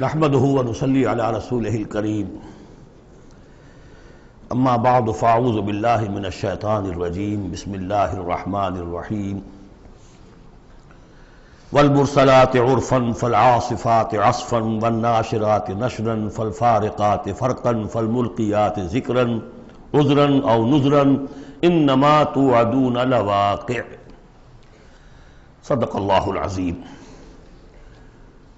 نحمده ونصلي على رسوله الكريم اما بعد فاعوذ بالله من الشيطان الرجيم بسم الله الرحمن الرحيم والمرسلات عرفا فالعاصفات عصفا والناشرات نشرا فالفارقات فرقا فالملقيات ذكرا عذرا او نذرا انما توعدون لواقع صدق اللہ العظیم۔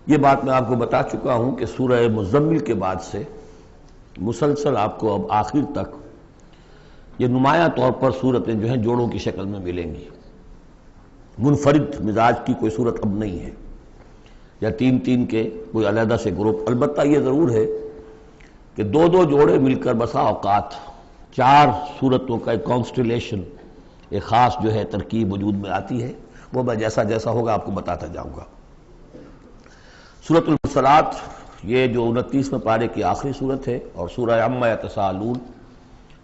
یہ بات میں آپ کو بتا چکا ہوں کہ سورہ مزمل کے بعد سے مسلسل آپ کو اب آخر تک یہ نمایاں طور پر صورتیں جو ہیں جوڑوں کی شکل میں ملیں گی۔ منفرد مزاج کی کوئی صورت اب نہیں ہے، یا تین تین کے کوئی علیحدہ سے گروپ۔ البتہ یہ ضرور ہے کہ دو دو جوڑے مل کر بسا اوقات چار صورتوں کا ایک کانسٹیلیشن، ایک خاص جو ہے ترکیب وجود میں آتی ہے، وہ میں جیسا جیسا ہوگا آپ کو بتاتا جاؤں گا۔ سورۃ المرسلات یہ جو 29ویں پارے کی آخری صورت ہے، اور سورہ عما یتساءلون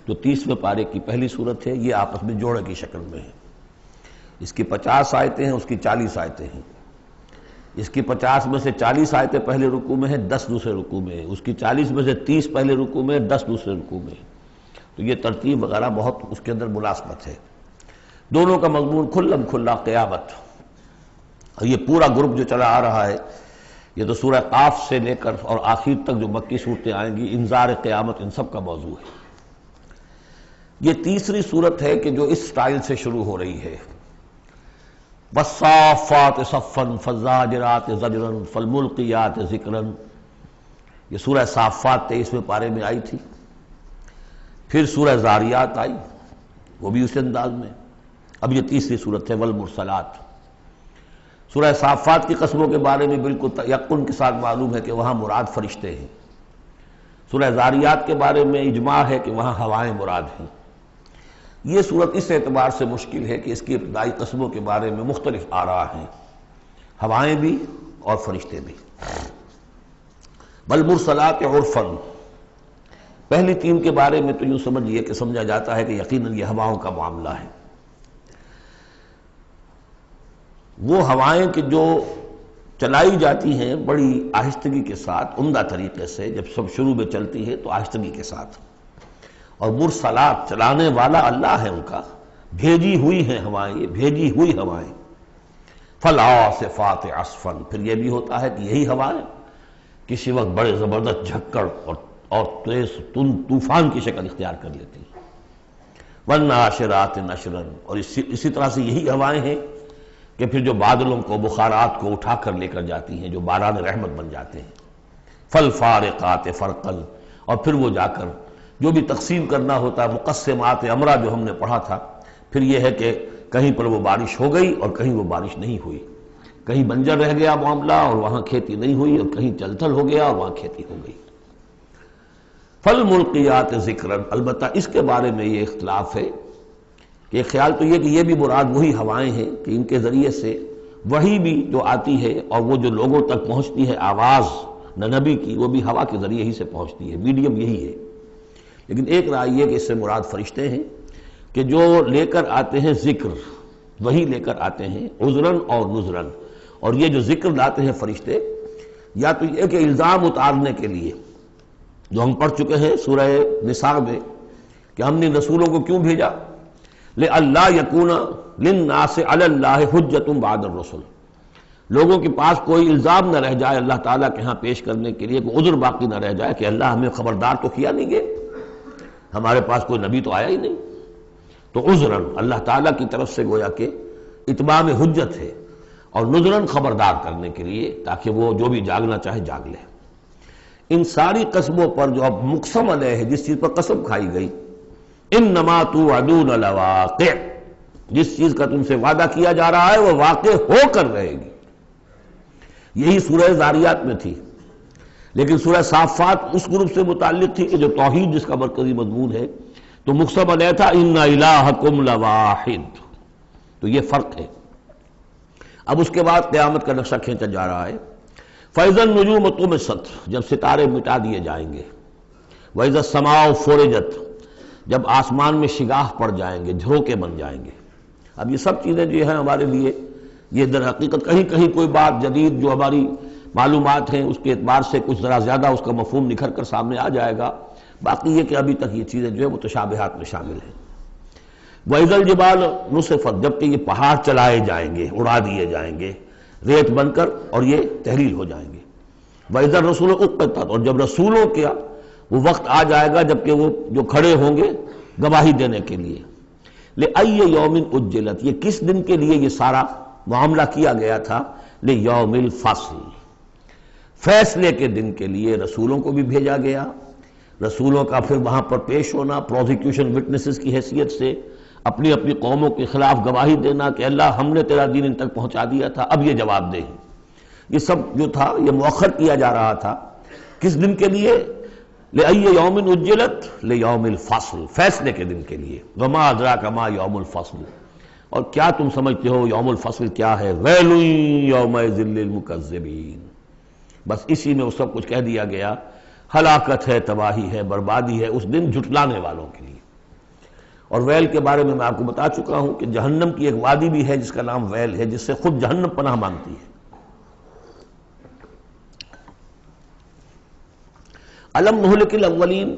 جو 30ویں پارے کی پہلی صورت ہے، یہ آپس میں جوڑے کی شکل میں ہے۔ اس کی 50 آیتیں ہیں، اس کی 40 آیتیں ہیں۔ اس کی 50 میں سے 40 آیتیں پہلے رکوع میں ہیں، 10 دوسرے رکوع میں ہیں۔ اس کی 40 میں سے 30 پہلے رکوع میں ہیں، 10 دوسرے رکوع میں ہیں۔ تو یہ ترتیب وغیرہ بہت اس کے اندر ملازمت ہے۔ دونوں کا مضمون کھلم کھلا قیامت، اور یہ پورا گروپ جو چلا آ رہا ہے، یہ تو سورہ قاف سے لے کر اور آخر تک جو مکی صورتیں آئیں گی، انذار قیامت ان سب کا موضوع ہے۔ یہ تیسری صورت ہے کہ جو اس سٹائل سے شروع ہو رہی ہے، والصافات صفا فالزاجرات زجرا فالملقیات ذکرا۔ یہ سورہ صافات 23ویں پارے میں آئی تھی، پھر سورہ زاریات آئی، وہ بھی اسی انداز میں۔ اب یہ تیسری صورت ہے والمرسلات۔ سورہ صافات کی قسموں کے بارے میں بالکل یقین کے ساتھ معلوم ہے کہ وہاں مراد فرشتے ہیں۔ سورہ زاریات کے بارے میں اجماع ہے کہ وہاں ہوائیں مراد ہیں۔ یہ صورت اس اعتبار سے مشکل ہے کہ اس کی ابتدائی قسموں کے بارے میں مختلف آراء ہیں، ہوائیں بھی اور فرشتے بھی۔ والمرسلات عرفا، پہلی تین کے بارے میں تو یوں سمجھیے کہ سمجھا جاتا ہے کہ یقیناً یہ ہواؤں کا معاملہ ہے۔ وہ ہوائیں کہ جو چلائی جاتی ہیں بڑی آہستگی کے ساتھ، عمدہ طریقے سے، جب سب شروع میں چلتی ہے تو آہستگی کے ساتھ، اور مرسلات چلانے والا اللہ ہے ان کا، بھیجی ہوئی ہیں ہوائیں، یہ بھیجی ہوئی ہوائیں۔ فالعاصفات عصفا، پھر یہ بھی ہوتا ہے کہ یہی ہوائیں کسی وقت بڑے زبردست جھکڑ اور تیز طوفان کی شکل اختیار کر لیتی ہیں۔ والناشرات نشرا، اور اسی طرح سے یہی ہوائیں ہیں کہ پھر جو بادلوں کو، بخارات کو اٹھا کر لے کر جاتی ہیں، جو باران رحمت بن جاتے ہیں۔ فالفارقات فرقا، اور پھر وہ جا کر جو بھی تقسیم کرنا ہوتا ہے، مقسمات امرا جو ہم نے پڑھا تھا، پھر یہ ہے کہ کہیں پر وہ بارش ہو گئی اور کہیں وہ بارش نہیں ہوئی، کہیں بنجر رہ گیا معاملہ اور وہاں کھیتی نہیں ہوئی، اور کہیں چل تھل ہو گیا اور وہاں کھیتی ہو گئی۔ فالملقیات ذکرا، البتہ اس کے بارے میں یہ اختلاف ہے کہ خیال تو یہ کہ یہ بھی مراد وہی ہوائیں ہیں کہ ان کے ذریعے سے وحی بھی جو آتی ہے اور وہ جو لوگوں تک پہنچتی ہے آواز نبی کی، وہ بھی ہوا کے ذریعے ہی سے پہنچتی ہے، میڈیم یہی ہے۔ لیکن ایک رائے یہ کہ اس سے مراد فرشتے ہیں کہ جو لے کر آتے ہیں ذکر، وہی لے کر آتے ہیں عذراً اور نذراً۔ اور یہ جو ذکر لاتے ہیں فرشتے، یا تو یہ کہ الزام اتارنے کے لیے، جو ہم پڑھ چکے ہیں سورہ نساء میں کہ ہم نے رسولوں کو کیوں بھیجا، لئلا یکون للناس علی اللہ حجۃ بعد الرسل، لوگوں کے پاس کوئی الزام نہ رہ جائے اللہ تعالیٰ کے ہاں پیش کرنے کے لیے، کوئی عذر باقی نہ رہ جائے کہ اللہ ہمیں خبردار تو کیا نہیں گئے، ہمارے پاس کوئی نبی تو آیا ہی نہیں۔ تو عذراً اللہ تعالیٰ کی طرف سے گویا کہ اتمام حجت ہے، اور نذراً خبردار کرنے کے لیے تاکہ وہ جو بھی جاگنا چاہے جاگ لے۔ ان ساری قسموں پر جو اب مقسم علیہ ہے، جس چیز پر قسم کھائی گئی، انما توعدون لواقع، جس چیز کا تم سے وعدہ کیا جا رہا ہے وہ واقع ہو کر رہے گی۔ یہی سورہ زاریات میں تھی، لیکن سورہ صافات اس گروپ سے متعلق تھی کہ جو توحید جس کا مرکزی مضمون ہے، تو مقسم علیہ تھا ان الہکم لواحد۔ تو یہ فرق ہے۔ اب اس کے بعد قیامت کا نقشہ کھینچا جا رہا ہے۔ فَإِذَا النُّجُومُ طُمِسَتْ، جب ستارے مٹا دیے جائیں گے۔ وَإِذَا السَّمَاءُ فُرِجَتْ، جب آسمان میں شگاہ پڑ جائیں گے، جھروکے بن جائیں گے۔ اب یہ سب چیزیں جو ہیں ہمارے لیے، یہ در حقیقت کہیں کہیں کوئی بات جدید جو ہماری معلومات ہیں اس کے اعتبار سے کچھ ذرا زیادہ اس کا مفہوم نکھر کر سامنے آ جائے گا، باقی یہ کہ ابھی تک یہ چیزیں جو ہے متشابہات میں شامل ہیں۔ وَإِذَا الْجِبَالُ نُصِفَتْ، جبکہ یہ پہاڑ چلائے جائیں گے، اڑا دیے جائیں گے ریت بن کر اور یہ تحلیل ہو جائیں گے۔ وَإِذَا الرُّسُلُ أُقِّتَتْ، اور جب رسولوں کا وہ وقت آ جائے گا جبکہ وہ جو کھڑے ہوں گے گواہی دینے کے لیے۔ لِأَيِّ يَوْمٍ أُجِّلَتْ، یہ کس دن کے لیے یہ سارا معاملہ کیا گیا تھا؟ لِيَوْمِ الْفَصْلِ، فیصلے کے دن کے لیے رسولوں کو بھی بھیجا گیا، رسولوں کا پھر وہاں پر پیش ہونا پروزیکیوشن وٹنسز کی حیثیت سے اپنی اپنی قوموں کے خلاف گواہی دینا کہ اللہ ہم نے تیرا دین ان تک پہنچا دیا تھا، اب یہ جواب دے۔ یہ سب جو تھا یہ مؤخر کیا جا رہا تھا، کس دن کے لیے؟ لِأَيِّ يَوْمٍ أُجِّلَتْ لِيَوْمِ الْفَصْلِ، فیصلے کے دن کے لیے۔ وَمَا أَدْرَاكَ مَا يَوْمُ الْفَصْلِ، اور کیا تم سمجھتے ہو یوم الفصل کیا ہے؟ وَيْلٌ يَوْمَئِذٍ لِّلْمُكَذِّبِينَ، بس اسی میں وہ سب کچھ کہہ دیا گیا، ہلاکت ہے، تباہی ہے، بربادی ہے اس دن جھٹلانے والوں کے لیے۔ اور ویل کے بارے میں آپ کو بتا چکا ہوں کہ جہنم کی ایک وادی بھی ہے جس کا نام ویل ہے، جس سے خود جہنم پناہ مانگتی ہے۔ الم نہلک الاولین،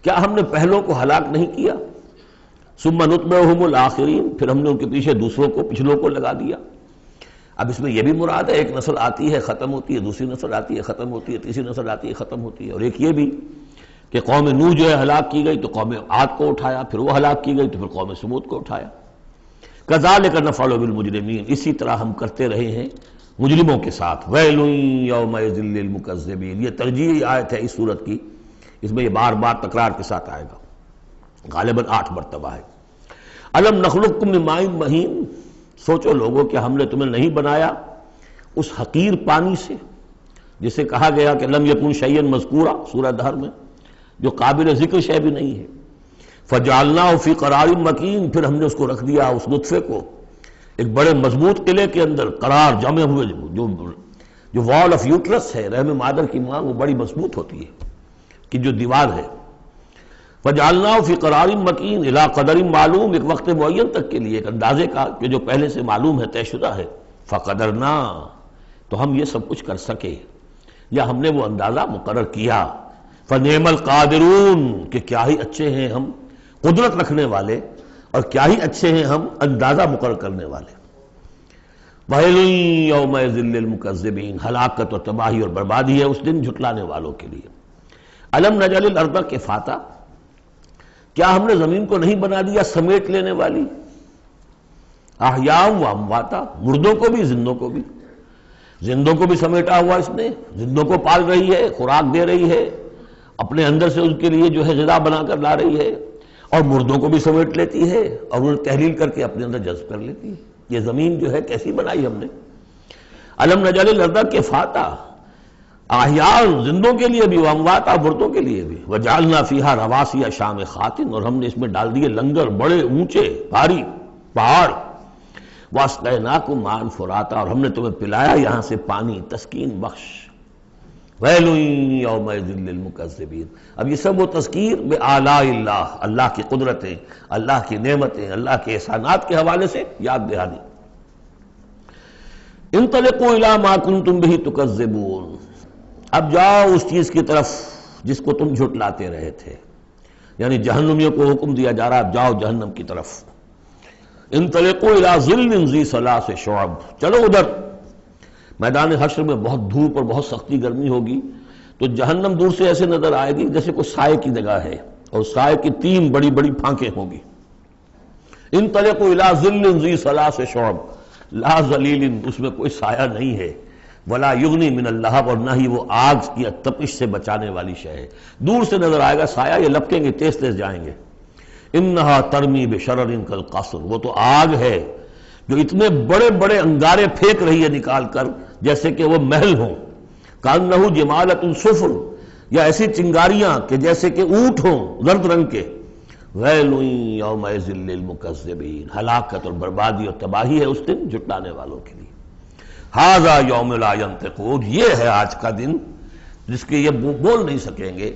کیا ہم نے پہلوں کو ہلاک نہیں کیا؟ ثم نتبعہم الآخرین، پھر ہم نے ان کے پیچھے دوسروں کو، پچھلوں کو لگا دیا۔ اب اس میں یہ بھی مراد ہے ایک نسل آتی ہے ختم ہوتی ہے، دوسری نسل آتی ہے ختم ہوتی ہے، تیسری نسل آتی ہے ختم ہوتی ہے، اور ایک یہ بھی کہ قوم نوح جو ہے ہلاک کی گئی تو قوم عاد کو اٹھایا، پھر وہ ہلاک کی گئی تو پھر قوم سمود کو اٹھایا۔ کذالک نفعل بالمجرمین، اسی طرح ہم کرتے رہے ہیں مجرموں کے ساتھ۔ ویل یومئذ للمکذبین، یہ ترجیحی آیت ہے اس صورت کی، اس میں یہ بار بار تکرار کے ساتھ آئے گا، غالباً 8 مرتبہ ہے۔ الم نخلقکم من ماء مہین، سوچو لوگوں کہ ہم نے تمہیں نہیں بنایا اس حقیر پانی سے جسے کہا گیا کہ لم یکن شیئا مذکورا سورہ دہر میں، جو قابل ذکر شے بھی نہیں ہے۔ فجعلناہ فی قرار مکین، پھر ہم نے اس کو رکھ دیا اس نطفے کو ایک بڑے مضبوط قلعے کے اندر، قرار جمے ہوئے، جو وال آف یوٹرس ہے رحم مادر کی ماں، وہ بڑی مضبوط ہوتی ہے کہ جو دیوار ہے۔ فجعلناہ فی قرار مکین الی قدر معلوم، ایک وقت معین تک کے لیے، ایک اندازے کا کہ جو پہلے سے معلوم ہے، طے شدہ ہے۔ فقدرنا، تو ہم یہ سب کچھ کر سکے یا ہم نے وہ اندازہ مقرر کیا۔ فنعم القادرون، کہ کیا ہی اچھے ہیں ہم قدرت رکھنے والے، اور کیا ہی اچھے ہیں ہم اندازہ مقرر کرنے والے۔ وَيْلٌ يَوْمَئِذٍ لِّلْمُكَذِّبِينَ، ہلاکت اور تباہی اور بربادی ہے اس دن جھٹلانے والوں کے لیے۔ الم نجعل الارض کفاتا، کیا ہم نے زمین کو نہیں بنا دیا سمیٹ لینے والی؟ احیاء و امواتا، مردوں کو بھی زندوں کو بھی، زندوں کو بھی سمیٹا ہوا اس نے، زندوں کو پال رہی ہے، خوراک دے رہی ہے، اپنے اندر سے ان کے لیے جو ہے غذا بنا کر لا رہی ہے، اور مردوں کو بھی سمیٹ لیتی ہے اور انہیں تحلیل کر کے اپنے اندر جذب کر لیتی ہے۔ یہ زمین جو ہے کیسی بنائی ہم نے۔ الم نجعل الارض کفاتا، احیاء زندوں کے لیے بھی، وامواتا مردوں کے لیے بھی۔ وجعلنا فیہا رواسی شامخات، اور ہم نے اس میں ڈال دیے لنگر بڑے اونچے بھاری پہاڑ۔ واسقیناکم ماء فراتا، اور ہم نے تمہیں پلایا یہاں سے پانی تسکین بخش۔ ویل یومئذ للمکذبین، اب یہ سب وہ تذکیر بآلاء اللہ، اللہ کی قدرتیں، اللہ کی نعمتیں، اللہ کے احسانات کے حوالے سے یاد دہانی۔ انطلقوا الی ما کنتم بہ تکذبون، اب جاؤ اس چیز کی طرف جس کو تم جھٹلاتے رہے تھے، یعنی جہنمیوں کو حکم دیا جا رہا ہے اب جاؤ جہنم کی طرف۔ انطلقوا الی ظل ذی ثلاث شعب، چلو ادھر میدان حشر میں بہت دھوپ اور بہت سختی گرمی ہوگی، تو جہنم دور سے ایسے نظر آئے گی جیسے کوئی سائے کی جگہ ہے، اور سائے کی 3 بڑی بڑی پھانکیں ہوں گی۔ انطلقوا الی ظل ذی ثلاث شعب لا ظلیل، اس میں کوئی سایہ نہیں ہے، ولا یغنی من اللہب، اور نہ ہی وہ آگ کی تپش سے بچانے والی شے ہے۔ دور سے نظر آئے گا سایہ، یہ لپکیں گے، تیز تیز جائیں گے۔ انہا ترمی بشرر کالقصر، وہ تو آگ ہے جو اتنے بڑے بڑے انگارے پھینک رہی ہے نکال کر جیسے کہ وہ محل ہوں۔ کانہ جمالۃ صفر، یا ایسی چنگاریاں کہ جیسے کہ اونٹ ہوں زرد رنگ کے۔ ویل یومئذ للمکذبین، ہلاکت اور بربادی اور تباہی ہے اس دن جھٹلانے والوں کے لیے۔ ھذا یوم لا ینطقون، یہ ہے آج کا دن جس کے یہ بول نہیں سکیں گے۔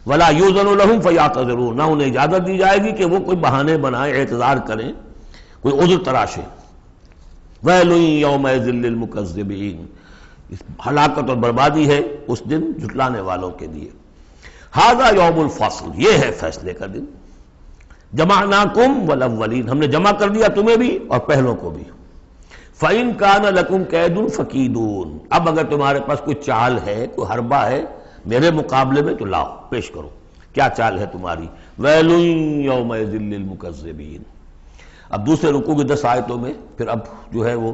ولا یؤذن لهم فیعتذرون، نہ انہیں اجازت دی جائے گی کہ وہ کوئی بہانے بنائیں، اعتذار کریں، کوئی عذر تراشیں۔ ویل یومئذ للمکذبین، اس ہلاکت اور بربادی ہے اس دن جھٹلانے والوں کے لیے۔ ھذا یوم الفصل، یہ ہے فیصلے کا دن۔ جمعناکم والاولین، ہم نے جمع کر دیا تمہیں بھی اور پہلوں کو بھی۔ فَإِن كَانَ لَكُمْ كَيْدٌ فَكِيدُونِ، اب اگر تمہارے پاس کوئی چال ہے، کوئی حربہ ہے میرے مقابلے میں تو لاؤ، پیش کرو، کیا چال ہے تمہاری؟ وَيْلٌ يَوْمَئِذٍ لِّلْمُكَذِّبِينَ۔ اب دوسرے رکوع کی 10 آیتوں میں پھر اب جو ہے وہ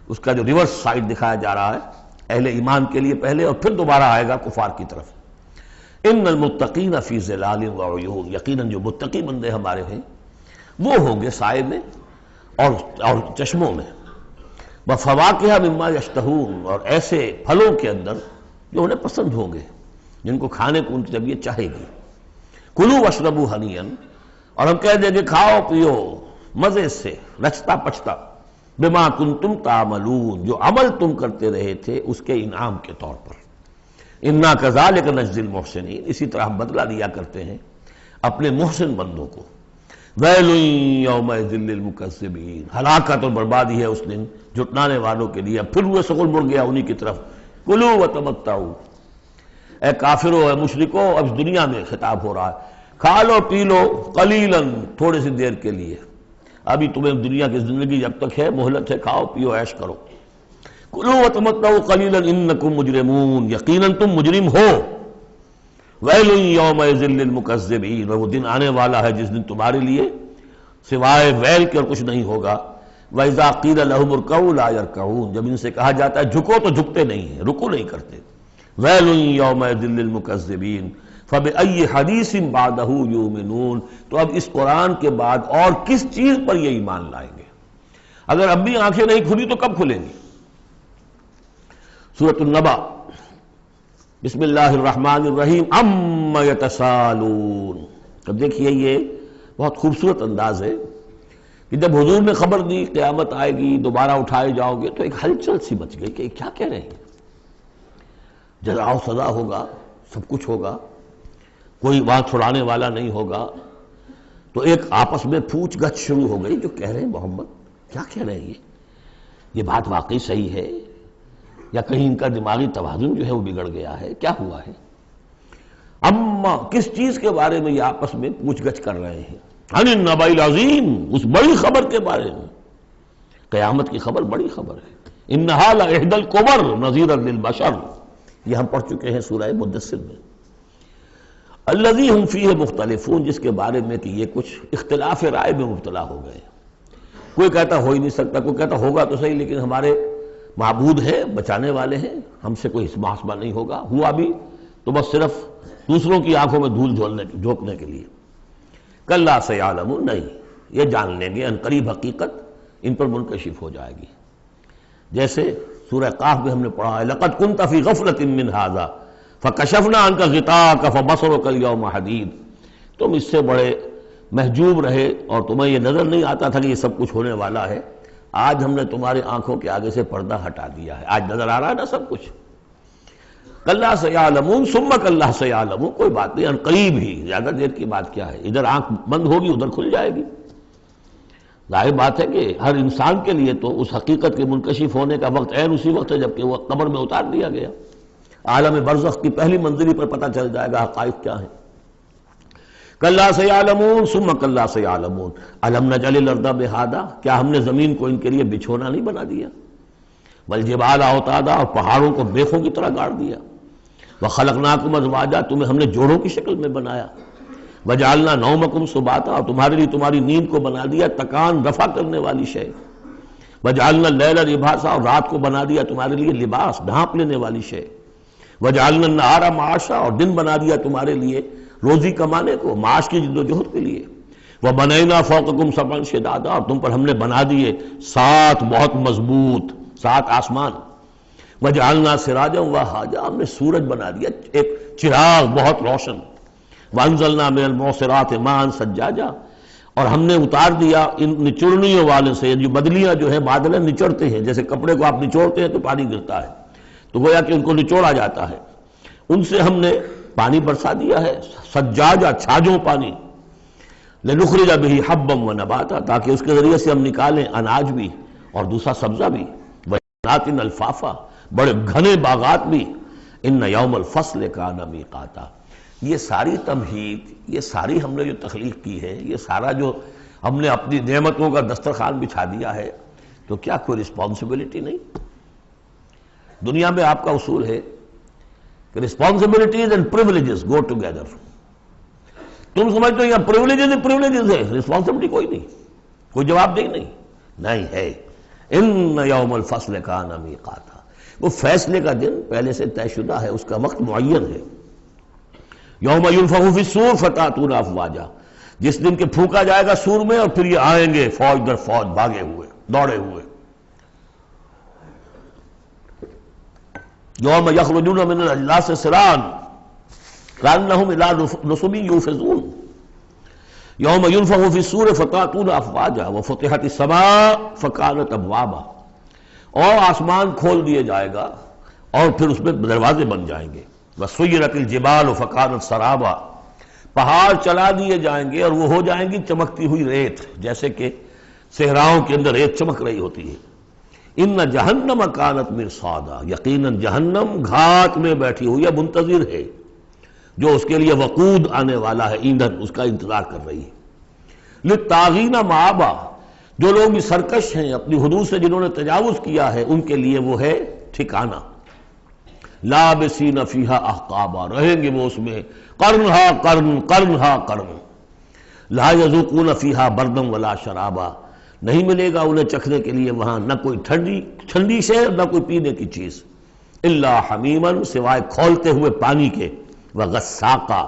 اس کا جو ریورس سائڈ دکھایا جا رہا ہے اہل ایمان کے لیے پہلے، اور پھر دوبارہ آئے گا کفار کی طرف۔ ان المتقین فی ظلال وعیون، یقیناً جو متقی بندے ہمارے ہیں وہ ہوں گے سائے میں اور چشموں میں۔ وفواکہ مما یشتہون، اور ایسے پھلوں کے اندر جو انہیں پسند ہوں گے، جن کو کھانے کو ان کی طبیعت چاہے گی۔ کلوا واشربوا ہنیئا، اور ہم کہہ دیں کہ کھاؤ پیو مزے سے، رچتا پچتا، بما کنتم تعملون، جو عمل تم کرتے رہے تھے اس کے انعام کے طور پر۔ انا کذالک نجزی المحسنین، اسی طرح ہم بدلہ دیا کرتے ہیں اپنے محسن بندوں کو۔ ویل یومئذ للمکذبین، ہلاکت اور بربادی ہے اس دن جھٹلانے والوں کے لیے۔ اب پھر وہ سغل مڑ گیا انہی کی طرف۔ کلوا وتمتعوا، اے کافرو اے مشرکو، اب دنیا میں خطاب ہو رہا ہے، کھا لو پی لو قلیلا، تھوڑی سی دیر کے لیے، ابھی تمہیں دنیا کی زندگی جب تک ہے مہلت ہے، کھاؤ پیو عیش کرو۔ کلوا وتمتعوا قلیلا انکم مجرمون، یقیناً تم مجرم ہو۔ ویل یومئذ للمکذبین، وہ دن آنے والا ہے جس دن تمہارے لیے سوائے ویل کے اور کچھ نہیں ہوگا۔ وَإِذَا قِيلَ لَهُمُ ارْكَعُوا لَا يَرْكَعُونَ، جب ان سے کہا جاتا ہے جھکو تو جھکتے نہیں ہیں، رکو نہیں کرتے۔ ویل یومئذ للمکذبین فَبِأَيِّ حَدِيثٍ بَعْدَهُ يُؤْمِنُونَ، تو اب اس قرآن کے بعد اور کس چیز پر یہ ایمان لائیں گے؟ اگر اب بھی آنکھیں نہیں کھلی تو کب کھلیں گی؟ سورۃ النبأ، بسم اللہ الرحمن الرحیم، عَمَّ يَتَسَاءَلُونَ۔ اب دیکھیے یہ بہت خوبصورت انداز ہے کہ جب حضور نے خبر دی قیامت آئے گی، دوبارہ اٹھائے جاؤ گے، تو ایک ہلچل سی مچ گئی کہ کیا کہہ رہے ہیں، جزا و سزا ہوگا، سب کچھ ہوگا، کوئی وہاں چھڑانے والا نہیں ہوگا۔ تو ایک آپس میں پوچھ گچھ شروع ہو گئی، جو کہہ رہے ہیں محمد کیا کہہ رہے ہیں، یہ بات واقعی صحیح ہے یا کہیں ان کا دماغی توازن جو ہے وہ بگڑ گیا ہے، کیا ہوا ہے؟ اما، کس چیز کے بارے میں یہ آپس میں پوچھ گچھ کر رہے ہیں؟ عن النبأ العظیم، اس بڑی خبر کے بارے میں۔ قیامت کی خبر بڑی خبر ہے۔ انہا لإحدی الکبر نذیرا للبشر، یہ ہم پڑھ چکے ہیں سورہ مدثر میں۔ الذی ہم فیہ مختلفون، جس کے بارے میں کہ یہ کچھ اختلاف رائے میں مبتلا ہو گئے، کوئی کہتا ہو ہی نہیں سکتا، کوئی کہتا ہوگا تو صحیح لیکن ہمارے معبود ہیں، بچانے والے ہیں، ہم سے کوئی محاسبہ نہیں ہوگا، ہوا بھی تو بس صرف دوسروں کی آنکھوں میں دھول جھونکنے کے لیے۔ کلا سیعلمون، نہیں، یہ جان لیں گے ان قریب حقیقت ان پر منکشف ہو جائے گی۔ جیسے سورہ قاف میں ہم نے پڑھا ہے، لقد كنت في غفلة من هذا فكشفنا عنك غطاءك فبصرك اليوم حديد، تم اس سے بڑے محجوب رہے اور تمہیں یہ نظر نہیں آتا تھا کہ یہ سب کچھ ہونے والا ہے، آج ہم نے تمہاری آنکھوں کے آگے سے پردہ ہٹا دیا ہے، آج نظر آ رہا ہے نا سب کچھ۔ کلا سیعلمون ثم کلا سیعلمون، کوئی بات نہیں، ان قریب ہی، زیادہ دیر کی بات کیا ہے، ادھر آنکھ بند ہوگی ادھر کھل جائے گی۔ ظاہر بات ہے کہ ہر انسان کے لیے تو اس حقیقت کے منکشف ہونے کا وقت عین اسی وقت ہے جبکہ وہ قبر میں اتار دیا گیا۔ عالم برزخ کی پہلی منزلی پر پتہ چل جائے گا حقائق کیا ہیں۔ کلا سیعلمون ثم کلا سیعلمون الم نجعل الارض مہادا، کیا ہم نے زمین کو ان کے لیے بچھونا نہیں بنا دیا؟ والجبال اوتادا، اور پہاڑوں کو بیخوں کی طرح گاڑ دیا۔ وخلقناکم ازواجا، تمہیں ہم نے جوڑوں کی شکل میں بنایا۔ وجعلنا نومکم سباتا، اور تمہارے لیے تمہاری نیند کو بنا دیا تکان رفع کرنے والی شے۔ وجعلنا اللیل لباسا، اور رات کو بنا دیا تمہارے لیے لباس، ڈھانپ لینے والی شے۔ وجعلنا النہار معاشا، اور دن بنا دیا تمہارے لیے روزی کمانے کو، معاش کی جد و جہد کے لیے۔ وبنینا فوقکم سبعا شدادا، اور تم پر ہم نے بنا دیے 7 بہت مضبوط 7 آسمان۔ وجعلنا سراجا وہاجا، ہم نے سورج بنا دیا ایک چراغ بہت روشن۔ وانزلنا من المعصرات ماء ثجاجا، اور ہم نے اتار دیا ان نچوڑنیوں والے سے، جو بدلیاں جو ہے بادلیں نچوڑتے ہیں، جیسے کپڑے کو آپ نچوڑتے ہیں تو پانی گرتا ہے، تو گویا کہ ان کو نچوڑا جاتا ہے، ان سے ہم نے پانی برسا دیا ہے، سجاجا چھاجوں پانی۔ لنخرج به حبا ونباتا، تاکہ اس کے ذریعے سے ہم نکالیں اناج بھی اور دوسرا سبزہ بھی۔ وجنات الفافا، بڑے گھنے باغات بھی، ان یوم الفصل کان میقاتا۔ یہ ساری تمہید، یہ ساری ہم نے جو تخلیق کی ہے، یہ سارا جو ہم نے اپنی نعمتوں کا دسترخوان بچھا دیا ہے، تو کیا کوئی رسپانسبلٹی نہیں؟ دنیا میں آپ کا اصول ہے کہ responsibilities and privileges go together. تم سمجھتے ہو یہاں پریولیجز ہے، رسپانسبلٹی کوئی نہیں، کوئی جواب نہیں ہے۔ ان یوم الفصل کان میقاتا، وہ فیصلے کا دن پہلے سے طے شدہ ہے، اس کا وقت معین ہے۔ یوم ینفخ فی الصور فتأتون افواجا، جس دن کہ پھونکا جائے گا سور میں اور پھر یہ آئیں گے فوج در فوج، بھاگے ہوئے، دوڑے ہوئے۔ یوم یخرجون من الاجلاس سرعا کأنہم الی نصب یوفضون، یوم ینفخ فی الصور فتأتون افواجا وفتحت السماء فکانت ابوابا، اور آسمان کھول دیے جائے گا اور پھر اس میں دروازے بن جائیں گے۔ وسیرت الجبال فکانت سرابا، پہاڑ چلا دیے جائیں گے اور وہ ہو جائیں گی چمکتی ہوئی ریت، جیسے کہ صحراؤں کے اندر ریت چمک رہی ہوتی ہے۔ ان جہنم کانت مرصادا، یقیناً جہنم گھات میں بیٹھی ہوئی ہے، منتظر ہے، جو اس کے لیے وقود آنے والا ہے، ایندھن، اس کا انتظار کر رہی ہے۔ للطاغین مآبا، جو لوگ بھی سرکش ہیں، اپنی حدود سے جنہوں نے تجاوز کیا ہے، ان کے لیے وہ ہے ٹھکانہ۔ لابسین فیہا احقابا، رہیں گے وہ اس میں قرنہا قرن، قرنہا قرن۔ لا یذوقون فیہا بردا ولا شرابا، نہیں ملے گا انہیں چکھنے کے لیے وہاں نہ کوئی ٹھنڈی شے نہ کوئی پینے کی چیز، الا حمیما، سوائے کھولتے ہوئے پانی کے، وغساقا،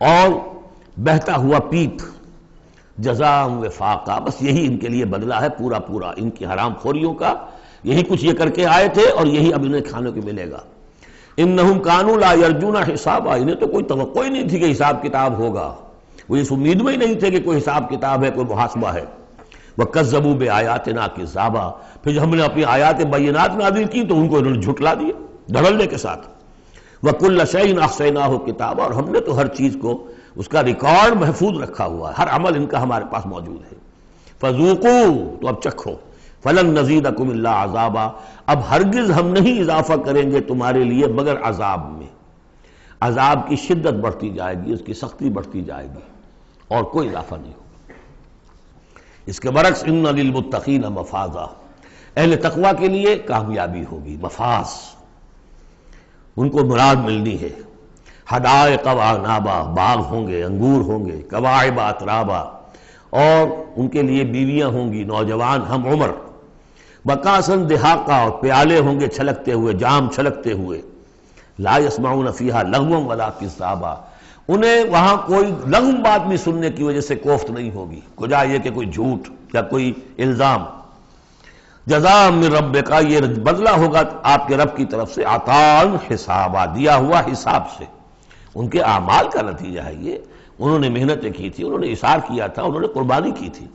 اور بہتا ہوا پیپ، جزاء وفاقا، بس یہی ان کے لیے بدلہ ہے پورا پورا ان کی حرام خوریوں کا، یہی کچھ یہ کر کے آئے تھے اور یہی اب انہیں کھانے کو ملے گا۔ انہم کانوا لا یرجون حسابا، انہیں تو کوئی توقع ہی نہیں تھی کہ حساب کتاب ہوگا، وہ اس امید میں ہی نہیں تھے کہ کوئی حساب کتاب ہے، کوئی محاسبہ ہے۔ وَكَذَّبُوا بِآيَاتِنَا كِذَّابًا، پھر جب ہم نے اپنی آیات بینات نازل کی تو ان کو انہوں نے جھٹلا دیا دھڑلے کے ساتھ۔ وَكُلَّ شَيْءٍ أَحْصَيْنَاهُ كِتَابًا، اور ہم نے تو ہر چیز کو اس کا ریکارڈ محفوظ رکھا ہوا ہے، ہر عمل ان کا ہمارے پاس موجود ہے۔ فَذُوقُوا، تو اب چکھو، فَلَن نَّزِيدَكُمْ إِلَّا عَذَابًا، اب ہرگز ہم نہیں اضافہ کریں گے تمہارے لیے مگر عذاب میں، عذاب کی شدت بڑھتی جائے گی، اس کی سختی بڑھتی جائے گی، اور کوئی اضافہ نہیں ہوگا۔ اس کے برعکس ان للمتقین مفازا، اہل تقوی کے لیے کامیابی ہوگی، مفاز، ان کو مراد ملنی ہے۔ حدائق وعنابا، باغ ہوں گے، انگور ہوں گے، کواعب اترابا، اور ان کے لیے بیویاں ہوں گی نوجوان ہم عمر، بکاسن دہاقا، اور پیالے ہوں گے چھلکتے ہوئے، جام چھلکتے ہوئے۔ لا یسمعون فیہا لغوا ولا کذابا، انہیں وہاں کوئی لغو بات بھی سننے کی وجہ سے کوفت نہیں ہوگی، کجا یہ کہ کوئی جھوٹ یا کوئی الزام۔ جزاء من ربک، یہ بدلہ ہوگا آپ کے رب کی طرف سے، عطاء حسابا، دیا ہوا حساب سے، ان کے اعمال کا نتیجہ ہے یہ، انہوں نے محنتیں کی تھی، انہوں نے اثار کیا تھا، انہوں نے قربانی کی تھی۔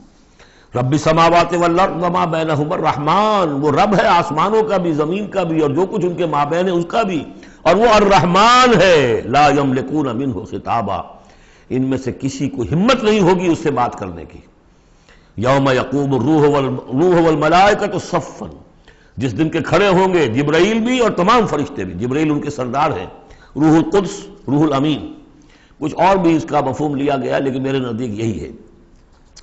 رب السماوات والارض وما بینہما الرحمن، وہ رب ہے آسمانوں کا بھی زمین کا بھی اور جو کچھ ان کے مابین ہے اس کا بھی، اور وہ الرحمن ہے۔ لا یملکون منہ خطابا، ان میں سے کسی کو ہمت نہیں ہوگی اس سے بات کرنے کی۔ یوم یقوم الروح والملائکۃ صفا، جس دن کے کھڑے ہوں گے جبرائیل بھی اور تمام فرشتے بھی، جبرائیل ان کے سردار ہیں، روح القدس، روح الامین، کچھ اور بھی اس کا مفہوم لیا گیا لیکن میرے نزدیک یہی ہے۔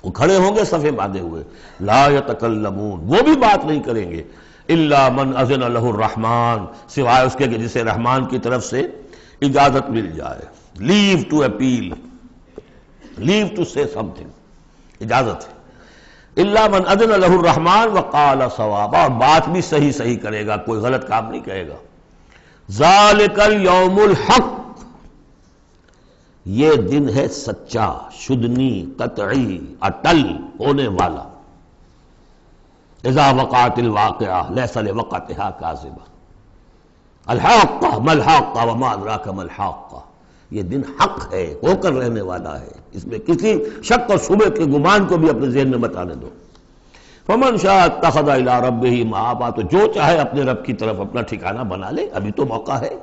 وہ کھڑے ہوں گے صفے باندھے ہوئے، لا یتکلمون، وہ بھی بات نہیں کریں گے، الا من اذن لہ الرحمن، سوائے اس کے کہ جسے رحمان کی طرف سے اجازت مل جائے، لیو ٹو اپیل، لیو ٹو سے سم تھنگ، اجازت ہے۔ الا من اذن لہ الرحمن وقال صوابا، اور بات بھی صحیح صحیح کرے گا، کوئی غلط کام نہیں کہے گا۔ ذالک الیوم الحق، یہ دن ہے سچا، شدنی، قطعی، اٹل ہونے والا۔ اذا وقعت الواقعہ لیس لوقعتها کاذبہ، الحاقہ ما الحاقہ وما ادراک ما الحاقہ، یہ دن حق ہے، ہو کر رہنے والا ہے، اس میں کسی شک اور شبہ کے گمان کو بھی اپنے ذہن میں مت آنے دو۔ فمن شاء اتخذ الی ربہ مآبا، تو جو چاہے اپنے رب کی طرف اپنا ٹھکانہ بنا لے، ابھی تو موقع ہے۔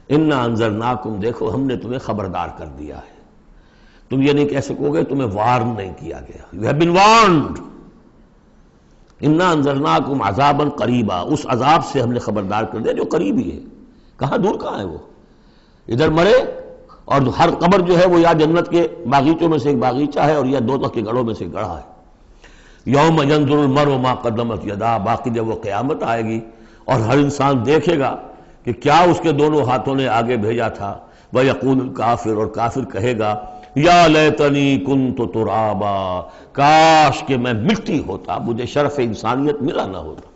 انا انذرناکم، دیکھو ہم نے تمہیں خبردار کر دیا ہے، تم یہ نہیں کہہ سکو گے تمہیں وارن نہیں کیا گیا، یو ہیو بین وارنڈ، انا انذرناکم عذابا قریبا، اس عذاب سے ہم نے خبردار کر دیا جو قریب ہی ہے، کہاں دور کہاں ہے وہ، ادھر مرے اور ہر قبر جو ہے وہ یا جنت کے باغیچوں میں سے ایک باغیچہ ہے اور یا دوزخ کے گڑھوں میں سے گڑھا ہے۔ یوم ینظر المرء ما قدمت یداہ، باقی جب وہ قیامت آئے گی اور ہر انسان دیکھے گا کہ کیا اس کے دونوں ہاتھوں نے آگے بھیجا تھا، وَيَقُولُ الْكَافِرُ، اور کافر کہے گا یا لیتنی کنت ترابا، کاش کہ میں مٹی ہوتا، مجھے شرف انسانیت ملا نہ ہوتا،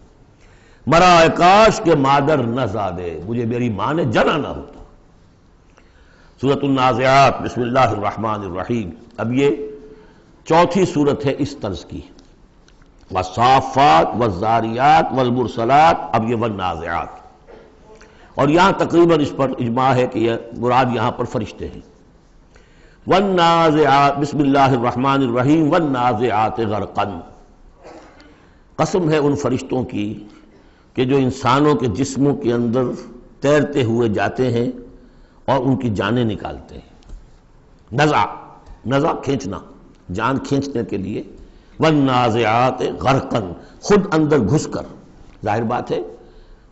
مرا کاش کہ مادر نہ زادے، مجھے میری ماں نے جنا نہ ہوتا۔ سورۃ النازعات، بسم اللہ الرحمن الرحیم۔ اب یہ چوتھی صورت ہے اس طرز کی، والصافات والزاریات والمرسلات، اب یہ والنازعات، اور یہاں تقریباً اس پر اجماع ہے کہ یہ مراد یہاں پر فرشتے ہیں۔ والنازعات، بسم اللہ الرحمن الرحیم، والنازعات غرقا، قسم ہے ان فرشتوں کی کہ جو انسانوں کے جسموں کے اندر تیرتے ہوئے جاتے ہیں اور ان کی جانیں نکالتے ہیں۔ نزع کھینچنا، جان کھینچنے کے لیے، والنازعات غرقا، خود اندر گھس کر، ظاہر بات ہے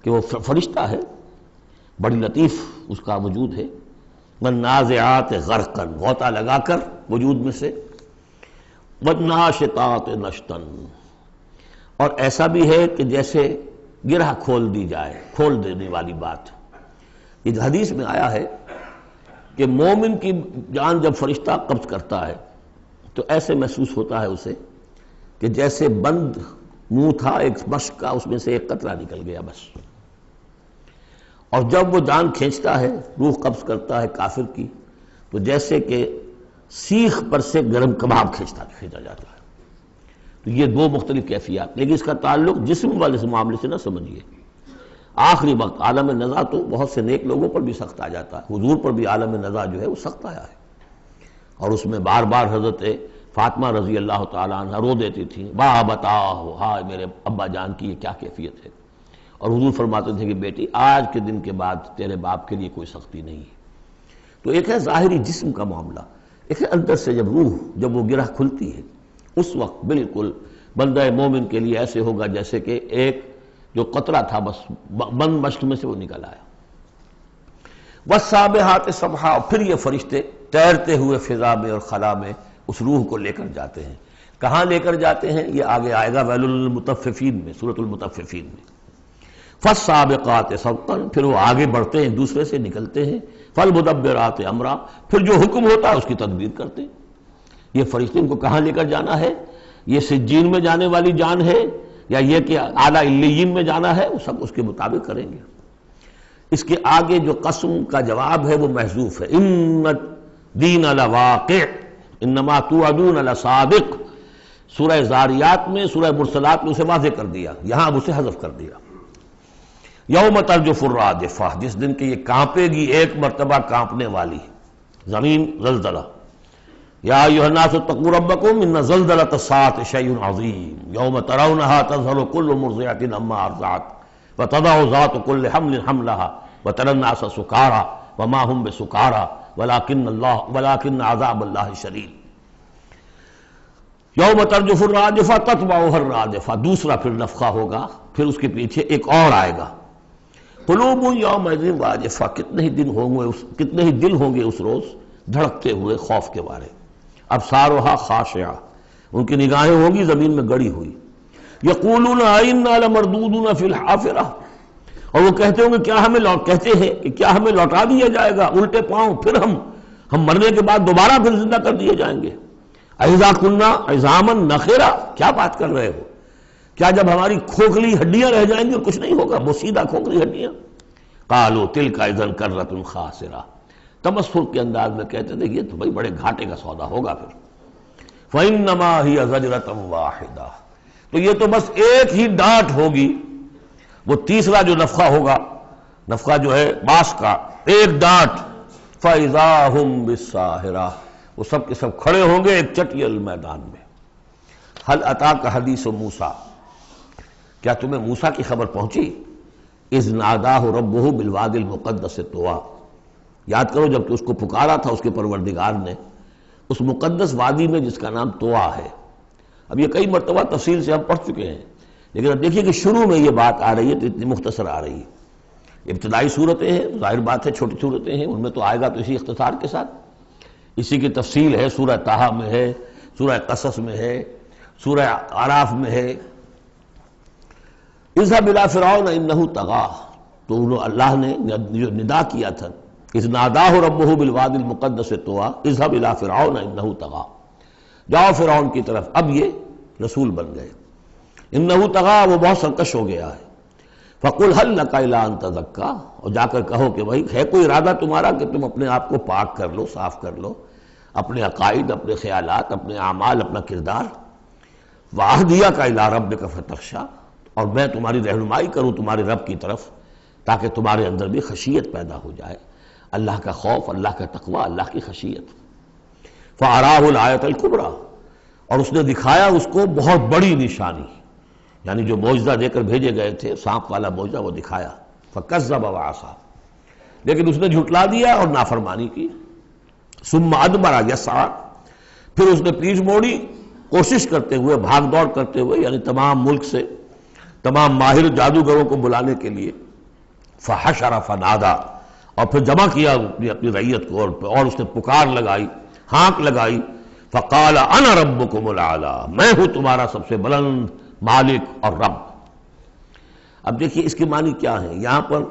کہ وہ فرشتہ ہے، بڑی لطیف اس کا وجود ہے، والنازعات غرقا، غوطہ لگا کر وجود میں سے، والناشطات نشطا، اور ایسا بھی ہے کہ جیسے گرہ کھول دی جائے، کھول دینے والی بات۔ یہ حدیث میں آیا ہے کہ مومن کی جان جب فرشتہ قبض کرتا ہے تو ایسے محسوس ہوتا ہے اسے کہ جیسے بند منہ تھا ایک مشک کا، اس میں سے ایک قطرہ نکل گیا بس، اور جب وہ جان کھینچتا ہے، روح قبض کرتا ہے کافر کی، تو جیسے کہ سیخ پر سے گرم کباب کھینچا جاتا ہے۔ تو یہ دو مختلف کیفیات، لیکن اس کا تعلق جسم والے سے معاملے سے نہ سمجھیے۔ آخری وقت عالم نزع تو بہت سے نیک لوگوں پر بھی سخت آ جاتا ہے، حضور پر بھی عالم نزع جو ہے وہ سخت آیا ہے، اور اس میں بار بار حضرت فاطمہ رضی اللہ تعالیٰ عنہ رو دیتی تھی، با بتاؤ، ہائے میرے ابا جان کی یہ کیا کیفیت ہے، اور حضور فرماتے تھے کہ بیٹی آج کے دن کے بعد تیرے باپ کے لیے کوئی سختی نہیں ہے۔ تو ایک ہے ظاہری جسم کا معاملہ، ایک ہے اندر سے جب روح، جب وہ گرہ کھلتی ہے، اس وقت بالکل بندہ مومن کے لیے ایسے ہوگا جیسے کہ ایک جو قطرہ تھا بس بند مشک میں سے وہ نکل آیا۔ والسابحات سبحا، پھر یہ فرشتے تیرتے ہوئے فضا میں اور خلا میں اس روح کو لے کر جاتے ہیں۔ کہاں لے کر جاتے ہیں یہ آگے آئے گا ویل للمطففین میں، سورۃ المطففین میں۔ فالسابقات سبقا، پھر وہ آگے بڑھتے ہیں، دوسرے سے نکلتے ہیں۔ فالمدبرات امرا، پھر جو حکم ہوتا ہے اس کی تدبیر کرتے ہیں۔ یہ فرشتے ان کو کہاں لے کر جانا ہے، یہ سجین میں جانے والی جان ہے یا یہ کہ اعلیٰ علیین میں جانا ہے، وہ سب اس کے مطابق کریں گے۔ اس کے آگے جو قسم کا جواب ہے وہ محذوف ہے، ان الدین لواقع انما توعدون لصادق۔ سورہ زاریات میں، سورہ مرسلات میں اسے واضح کر دیا، یہاں اب اسے حذف کر دیا۔ یوم ترجف الراجفہ، جس دن کہ یہ کانپے گی ایک مرتبہ کانپنے والی زمین، زلزلہ۔ یا ایھا الناس اتقوا ربکم ان زلزلۃ الساعۃ شیء عظیم یوم ترونھا تذہل کل مرضعۃ عما ارضعت وتضع ذات کل حمل حملها وتری الناس سکارى وما هم بسکارى ولکن عذاب اللہ شدید۔ یوم ترجف الراجفہ تتبعها الرادفہ، دوسرا پھر نفخہ ہوگا، پھر اس کے پیچھے ایک اور آئے گا۔ قلوب یومئذ واجفہ، کتنے ہی دل ہوں گے اس روز دھڑکتے ہوئے خوف کے بارے۔ ابصارها خاشعہ، ان کی نگاہیں ہوں گی زمین میں گڑی ہوئی۔ یقولون ائنا لمردودون فی الحافرہ، اور وہ کہتے ہوں گے کیا ہمیں لوٹا دیا جائے گا الٹے پاؤں، پھر ہم مرنے کے بعد دوبارہ پھر زندہ کر دیے جائیں گے۔ اذا کنا عظاما نخرہ، کیا بات کر رہے ہو، کیا جب ہماری کھوکھلی ہڈیاں رہ جائیں گی اور کچھ نہیں ہوگا، وہ سیدھا کھوکھلی ہڈیاں۔ قالوا تلک اذا کرۃ خاسرہ، تمسخر کے انداز میں کہتے تھے یہ تو بھائی بڑے گھاٹے کا سودا ہوگا پھر۔ فإنما هي زجرۃ واحدہ، تو یہ تو بس ایک ہی ڈانٹ ہوگی، وہ تیسرا جو نفخہ ہوگا، نفخہ جو ہے باس کا، ایک ڈانٹ۔ فإذا هم بالساہرہ، وہ سب کے سب کھڑے ہوں گے ایک چٹیل میدان میں۔ هل اتاک حدیث موسیٰ، کیا تمہیں موسیٰ کی خبر پہنچی؟ اذ ناداہ ربہ بالوادی المقدس طویٰ، یاد کرو جب کہ اس کو پکارا تھا اس کے پروردگار نے اس مقدس وادی میں جس کا نام طویٰ ہے۔ اب یہ کئی مرتبہ تفصیل سے ہم پڑھ چکے ہیں لیکن اب دیکھیے کہ شروع میں یہ بات آ رہی ہے تو اتنی مختصر آ رہی ہے، ابتدائی صورتیں ہیں، ظاہر بات ہے چھوٹی صورتیں ہیں، ان میں تو آئے گا تو اسی اختصار کے ساتھ، اسی کی تفصیل ہے، سورہ طٰہٰ میں ہے، سورہ قصص میں ہے، سورہ اعراف میں ہے۔ اذهب الى فرعون انه طغى، تو اللہ نے جو ندا کیا تھا، اذ ناداہ ربہ بالوادی المقدس طویٰ اذهب الى فرعون انه طغى، جاؤ فرعون کی طرف، اب یہ رسول بن گئے، انه طغى وہ بہت سرکش ہو گیا ہے، فقل هل لك الى ان تزكى، اور جا کر کہو کہ بھائی ہے کوئی ارادہ تمہارا کہ تم اپنے آپ کو پاک کر لو، صاف کر لو، اپنے عقائد، اپنے خیالات، اپنے اعمال، اپنا کردار، وَأَهْدِيَكَ إِلَىٰ رَبِّكَ فَتَخْشَىٰ، اور میں تمہاری رہنمائی کروں تمہارے رب کی طرف تاکہ تمہارے اندر بھی خشیت پیدا ہو جائے، اللہ کا خوف، اللہ کا تقوی، اللہ کی خشیت۔ فَأَرَاهُ الْآيَةَ الْكُبْرىٰ، اور اس نے دکھایا اس کو بہت بڑی نشانی، یعنی جو معجزہ دے کر بھیجے گئے تھے، سانپ والا معجزہ وہ دکھایا، فَكَذَّبَ وَعَصَىٰ، لیکن اس نے جھٹلا دیا اور نافرمانی کی، ثُمَّ أَدْبَرَ يَسْعَىٰ، پھر اس نے پیٹھ موڑی کوشش کرتے ہوئے، بھاگ دوڑ کرتے ہوئے، یعنی تمام ملک سے تمام ماہر جادوگروں کو بلانے کے لیے، فحشر فنادا، اور پھر جمع کیا اپنی رعیت کو، اور اس نے پکار لگائی، ہانک لگائی، فقال انا ربکم الاعلی، میں ہوں تمہارا سب سے بلند مالک اور رب۔ اب دیکھیے اس کی معنی کیا ہے، یہاں پر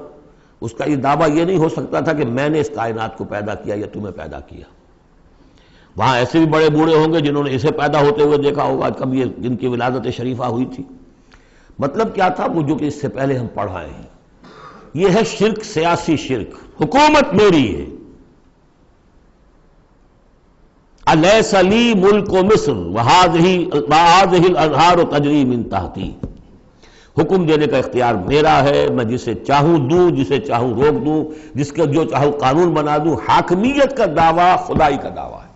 اس کا یہ دعویٰ یہ نہیں ہو سکتا تھا کہ میں نے اس کائنات کو پیدا کیا یا تمہیں پیدا کیا، وہاں ایسے بھی بڑے بوڑھے ہوں گے جنہوں نے اسے پیدا ہوتے ہوئے دیکھا ہوگا، کبھی جن کی ولادت شریفہ ہوئی تھی۔ مطلب کیا تھا وہ جو کہ اس سے پہلے ہم پڑھ آئے ہیں، یہ ہے شرک، سیاسی شرک، حکومت میری ہے، الیس لی ملک مصر وہذہ الانہار تجری من تحتی، حکم دینے کا اختیار میرا ہے، میں جسے چاہوں دوں، جسے چاہوں روک دوں، جس کا جو چاہوں قانون بنا دوں۔ حاکمیت کا دعویٰ خدائی کا دعویٰ ہے،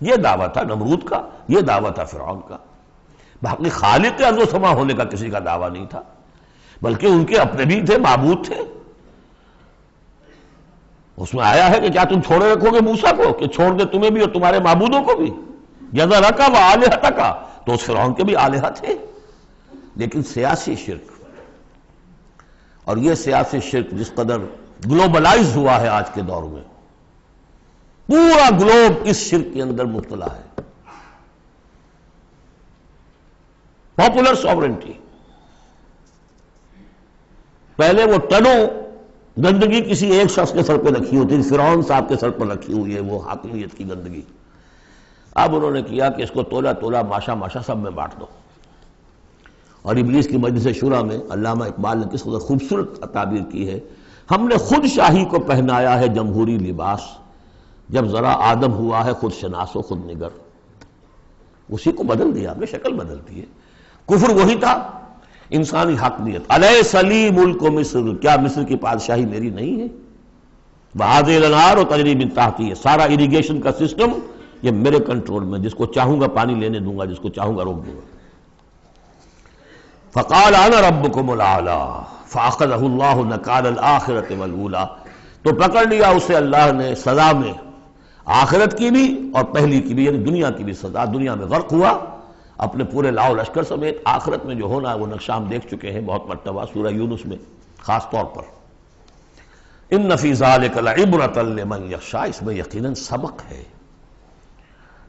یہ دعویٰ تھا نمرود کا، یہ دعویٰ تھا فرعون کا، باقی خالق ارض و سما ہونے کا کسی کا دعویٰ نہیں تھا، بلکہ ان کے اپنے بھی تھے، معبود تھے۔ اس میں آیا ہے کہ کیا تم چھوڑے رکھو گے موسیٰ کو کہ چھوڑ دے تمہیں بھی اور تمہارے معبودوں کو بھی، یذرک و آلہتک، تو اس فرعون کے بھی آلہہ تھے، لیکن سیاسی شرک، اور یہ سیاسی شرک جس قدر گلوبلائز ہوا ہے آج کے دور میں، پورا گلوب اس شرک کے اندر مبتلا ہے۔ پاپولر سوورنٹی، پہلے وہ ٹنوں گندگی کسی ایک شخص کے سر پہ رکھی ہوتی تھی، فرعون صاحب کے سر پر رکھی ہوئی ہے وہ حاکمیت کی گندگی، اب انہوں نے کیا کہ اس کو تولا تولا ماشا ماشا سب میں بانٹ دو۔ اور ابلیس کی مجلس شورا میں علامہ اقبال نے کس قدر خوبصورت تعبیر کی ہے، ہم نے خود شاہی کو پہنایا ہے جمہوری لباس، جب ذرا آدم ہوا ہے خود شناس و خود نگر، اسی کو بدل دیا، ہم نے شکل بدل دی ہے۔ کفر وہی تھا، انسانی حاکمیت، الیس لی ملک مصر، کیا مصر کی بادشاہی میری نہیں ہے، وہذہ الانہار تجری من تحتی، سارا اریگیشن کا سسٹم یہ میرے کنٹرول میں، جس کو چاہوں گا پانی لینے دوں گا، جس کو چاہوں گا روک دوں گا۔ فقال انا ربکم الاعلی فاخذہ اللہ نکال الآخرۃ والاولی، تو پکڑ لیا اسے اللہ نے سزا میں، آخرت کی بھی اور پہلی کی بھی، یعنی دنیا کی بھی سزا، دنیا میں غرق ہوا اپنے پورے لاؤ لشکر سمیت، آخرت میں جو ہونا ہے وہ نقشہ ہم دیکھ چکے ہیں بہت مرتبہ سورہ یونس میں خاص طور پر۔ ان فی ذلک لعبرۃ لمن یخشی، اس میں یقیناً سبق ہے،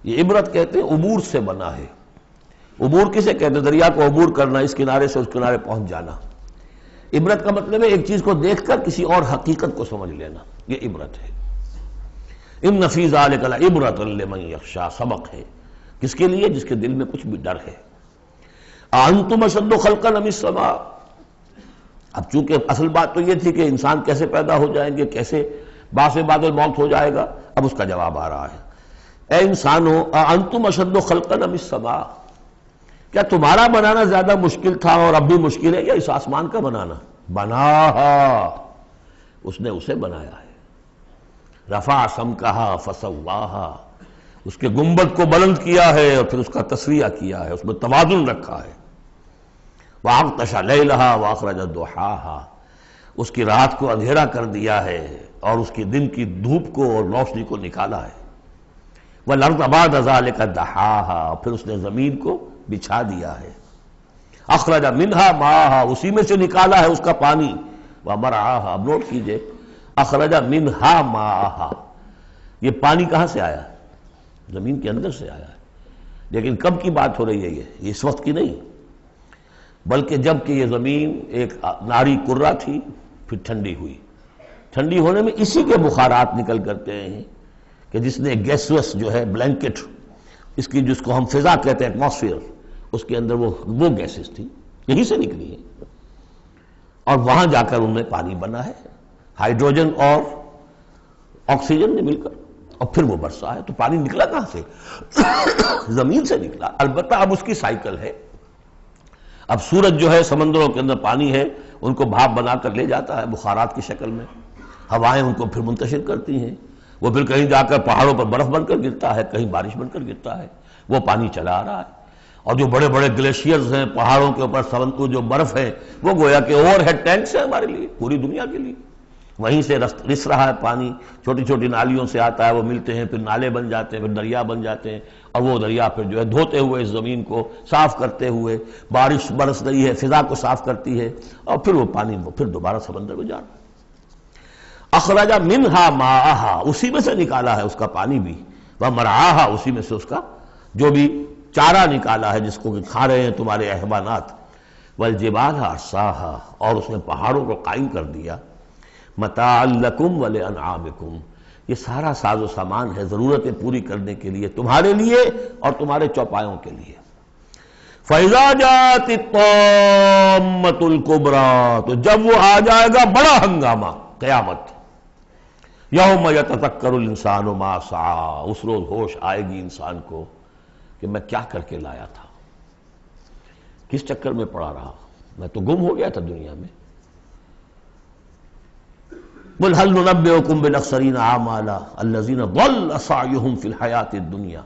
یہ عبرت کہتے ہیں عبور سے بنا ہے۔ عبور کسے کہتے ہیں؟ دریا کو عبور کرنا، اس کنارے سے اس کنارے پہنچ جانا۔ عبرت کا مطلب ہے ایک چیز کو دیکھ کر کسی اور حقیقت کو سمجھ لینا، یہ عبرت ہے۔ ان فی ذلک لعبرۃ لمن یخشی، سبق ہے کس کے لیے؟ جس کے دل میں کچھ بھی ڈر ہے۔ انتم اشد خلقا ام السماء، اب چونکہ اصل بات تو یہ تھی کہ انسان کیسے پیدا ہو جائیں گے، کیسے باعث بعد الموت ہو جائے گا، اب اس کا جواب آ رہا ہے، اے انسانو انتم اشد خلقا ام السماء، کیا تمہارا بنانا زیادہ مشکل تھا اور اب بھی مشکل ہے، یا اس آسمان کا بنانا؟ بناہا، اس نے اسے بنایا ہے، رفع سمکہا فسواہا، اس کے گنبد کو بلند کیا ہے اور پھر اس کا تسویہ کیا ہے، اس میں توازن رکھا ہے۔ وَأَغْطَشَ لَيْلَهَا وَأَخْرَجَ ضُحَاهَا، اس کی رات کو اندھیرا کر دیا ہے اور اس کی دن کی دھوپ کو اور روشنی کو نکالا ہے۔ وَالْأَرْضَ بَعْدَ ذَلِكَ دَحَاهَا، پھر اس نے زمین کو بچھا دیا ہے۔ اخرج منہا ماہا، اسی میں سے نکالا ہے اس کا پانی، ومرعاہا، اب نوٹ کیجئے، اخرج منہا ماہا، یہ پانی کہاں سے آیا ہے؟ زمین کے اندر سے آیا ہے، لیکن کب کی بات ہو رہی ہے یہ اس وقت کی نہیں، بلکہ جب کہ یہ زمین ایک ناری کرہ تھی، پھر ٹھنڈی ہوئی، ٹھنڈی ہونے میں اسی کے بخارات نکل کرتے ہیں کہ جس نے گیسوس جو ہے بلینکٹ، اس کی جس کو ہم فضا کہتے ہیں ایٹماسفیئر، اس کے اندر وہ گیسز تھی، یہیں سے نکلی ہے، اور وہاں جا کر ان میں پانی بنا ہے، ہائیڈروجن اور آکسیجن نے مل کر، اور پھر وہ برسا ہے۔ تو پانی نکلا کہاں سے؟ زمین سے نکلا۔ البتہ اب اس کی سائیکل ہے، اب سورج جو ہے سمندروں کے اندر پانی ہے، ان کو بھاپ بنا کر لے جاتا ہے بخارات کی شکل میں، ہوائیں ان کو پھر منتشر کرتی ہیں، وہ پھر کہیں جا کر پہاڑوں پر برف بن کر گرتا ہے، کہیں بارش بن کر گرتا ہے، وہ پانی چلا آ رہا ہے۔ اور جو بڑے بڑے گلیشیئرز ہیں پہاڑوں کے اوپر، سمندر جو برف ہے، وہ گویا کہ اوور ہیڈ ٹینکس ہے ہمارے لیے، پوری دنیا کے لیے، وہیں سے رس رہا ہے پانی، چھوٹی چھوٹی نالیوں سے آتا ہے، وہ ملتے ہیں، پھر نالے بن جاتے ہیں، پھر دریا بن جاتے ہیں، اور وہ دریا پھر جو ہے دھوتے ہوئے اس زمین کو صاف کرتے ہوئے، بارش برس رہی ہے، فضا کو صاف کرتی ہے، اور پھر وہ پانی پھر دوبارہ سمندر میں جا رہا ہے۔ اخرج منہا ماہا، اسی میں سے نکالا ہے اس کا پانی بھی، ومرعاہا، اسی میں سے اس کا جو بھی چارہ نکالا ہے جس کو کہ کھا رہے ہیں تمہارے حیوانات، والجبال ارساہا، اور اس نے پہاڑوں کو قائم کر دیا، متاعا لکم ولانعامکم، یہ سارا ساز و سامان ہے ضرورتیں پوری کرنے کے لیے تمہارے لیے اور تمہارے چوپایوں کے لیے۔ فَإِذَا جَاءَتِ الطَّامَّةُ الْكُبْرَىٰ، تو جب وہ آ جائے گا بڑا ہنگامہ، قیامت، یوم یتذکر الانسان ما سعی، اس روز ہوش آئے گی انسان کو کہ میں کیا کر کے لایا تھا، کس چکر میں پڑا رہا، میں تو گم ہو گیا تھا دنیا میں۔ قل هل ننبئكم بالاخسرین اعمالا الذین ضل سعیهم فی الحیاۃ الدنیا،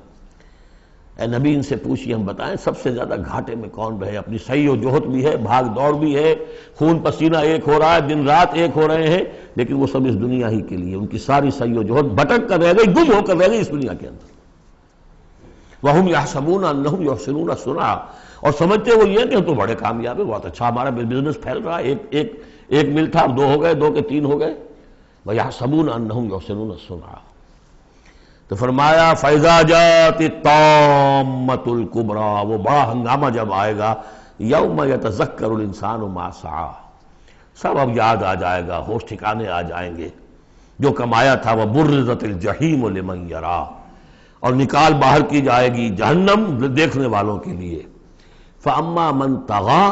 اے نبی ان سے پوچھئے ہم بتائیں سب سے زیادہ گھاٹے میں کون رہے، اپنی سعی و جہد بھی ہے، بھاگ دوڑ بھی ہے، خون پسینہ ایک ہو رہا ہے، دن رات ایک ہو رہے ہیں، لیکن وہ سب اس دنیا ہی کے لیے، ان کی ساری سعی و جہد بھٹک کر رہ گئی، گم ہو کر رہ گئی اس دنیا کے اندر۔ وَهُمْ يَحْسَبُونَ أَنَّهُمْ يُحْسِنُونَ صُنْعًا، اور سمجھتے وہ یہ کہ ہم تو بڑے کامیاب ہیں، بہت اچھا ہمارا بزنس پھیل رہا ہے، ایک مل تھا، دو ہو گئے، دو کے تین ہو گئے، وَيَحْسَبُونَ أَنَّهُمْ يُحْسِنُونَ صُنْعًا۔ تو فرمایا فَإِذَا جَاءَتِ الطَّامَّةُ الْكُبْرَىٰ، وہ بڑا ہنگامہ جب آئے گا، یوم یتذکر الانسان ما سعی، سب اب یاد آ جائے گا، ہوش ٹھکانے آ جائیں گے، جو کمایا تھا، وَبُرِّزَتِ الجحیم لمن یریٰ، اور نکال باہر کی جائے گی جہنم دیکھنے والوں کے لیے۔ فَأَمَّا مَنْ طَغَىٰ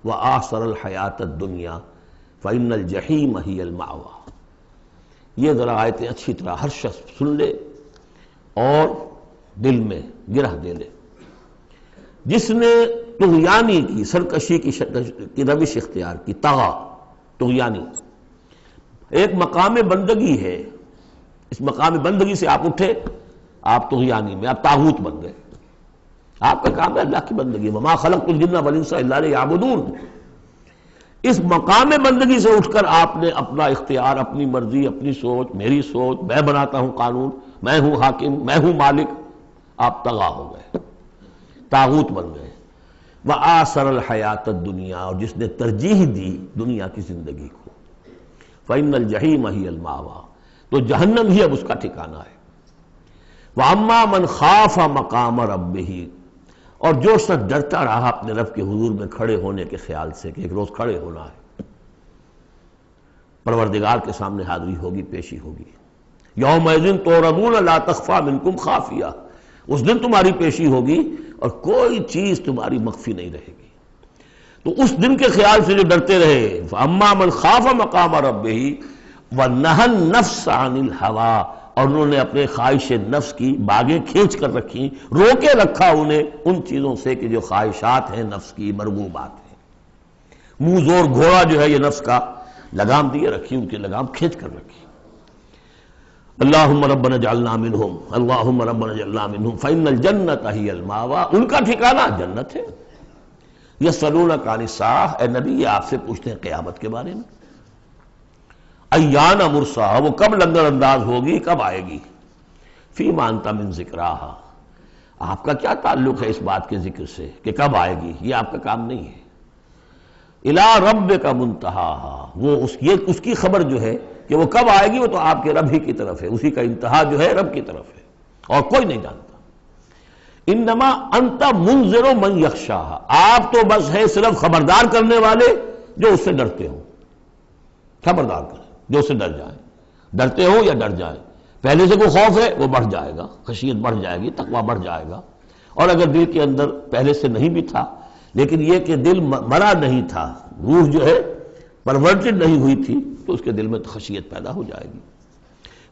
وَآثَرَ الْحَيَاةَ الدُّنْيَا فَإِنَّ الْجَحِيمَ هِيَ الْمَأْوَىٰ۔ یہ ذرا آیتیں اچھی طرح ہر شخص سن لے اور دل میں گرہ دے لے۔ جس نے طغیانی کی، سرکشی کی روش اختیار کی، طغا، طغیانی، ایک مقام بندگی ہے، اس مقام بندگی سے آپ اٹھے، آپ طغیانی میں، آپ طاغوت بن گئے، آپ کا کام ہے اللہ کی بندگی، وما خلقت الجن والانس الا لیعبدون۔ اس مقام بندگی سے اٹھ کر آپ نے اپنا اختیار، اپنی مرضی، اپنی سوچ، میری سوچ، میں بناتا ہوں قانون، میں ہوں حاکم، میں ہوں مالک، آپ طغا ہو گئے، طاغوت بن گئے۔ وآثر الحیات الدنیا، اور جس نے ترجیح دی دنیا کی زندگی کو، فإن الجحیم ہی المأویٰ، تو جہنم ہی اب اس کا ٹھکانہ ہے۔ وَأَمَّا مَنْ خَافَ مَقَامَ رَبِّهِ، اور جو شخص ڈرتا رہا اپنے رب کے حضور میں کھڑے ہونے کے خیال سے کہ ایک روز کھڑے ہونا ہے، پروردگار کے سامنے حاضری ہوگی، پیشی ہوگی۔ یومئذ تعرضون لا تخفی منکم خافیہ، اس دن تمہاری پیشی ہوگی اور کوئی چیز تمہاری مخفی نہیں رہے گی۔ تو اس دن کے خیال سے جو ڈرتے رہے، فَأَمَّا مَنْ خَافَ مَقَامَ رَبِّهِ وَنَهَى النَّفْسَ عَنِ الْهَوَىٰ، اور انہوں نے اپنے خواہش نفس کی باغیں کھینچ کر رکھی، روکے رکھا انہیں ان چیزوں سے کہ جو خواہشات ہیں نفس کی، مرغوبات ہیں، منہ زور گھوڑا جو ہے یہ نفس کا، لگام دیے رکھی، ان کی لگام کھینچ کر رکھی۔ اللہم ربنا اجعلنا منہم، اللہم ربنا اجعلنا منہم فإن الجنة ہی المأویٰ، ان کا ٹھکانہ جنت ہے۔ یسألونک عن الساعہ، اے نبی یہ آپ سے پوچھتے ہیں قیامت کے بارے میں، ایان مرساہا، وہ کب لنگر انداز ہوگی، کب آئے گی، فیما انت من ذکراہا، آپ کا کیا تعلق ہے اس بات کے ذکر سے کہ کب آئے گی، یہ آپ کا کام نہیں ہے۔ الی ربک منتہاہا، وہ اس کی خبر جو ہے کہ وہ کب آئے گی، وہ تو آپ کے رب ہی کی طرف ہے، اسی کا انتہا جو ہے رب کی طرف ہے، اور کوئی نہیں جانتا۔ انما انت منذر من یخشاہا، آپ تو بس ہے صرف خبردار کرنے والے جو اس سے ڈرتے ہوں، خبردار کریں جو اس سے ڈر جائیں، ڈرتے ہوں یا ڈر جائیں۔ پہلے سے کوئی خوف ہے وہ بڑھ جائے گا، خشیت بڑھ جائے گی، تقویٰ بڑھ جائے گا، اور اگر دل کے اندر پہلے سے نہیں بھی تھا لیکن یہ کہ دل مرا نہیں تھا، روح جو ہے پرورٹڈ نہیں ہوئی تھی، تو اس کے دل میں خشیت پیدا ہو جائے گی۔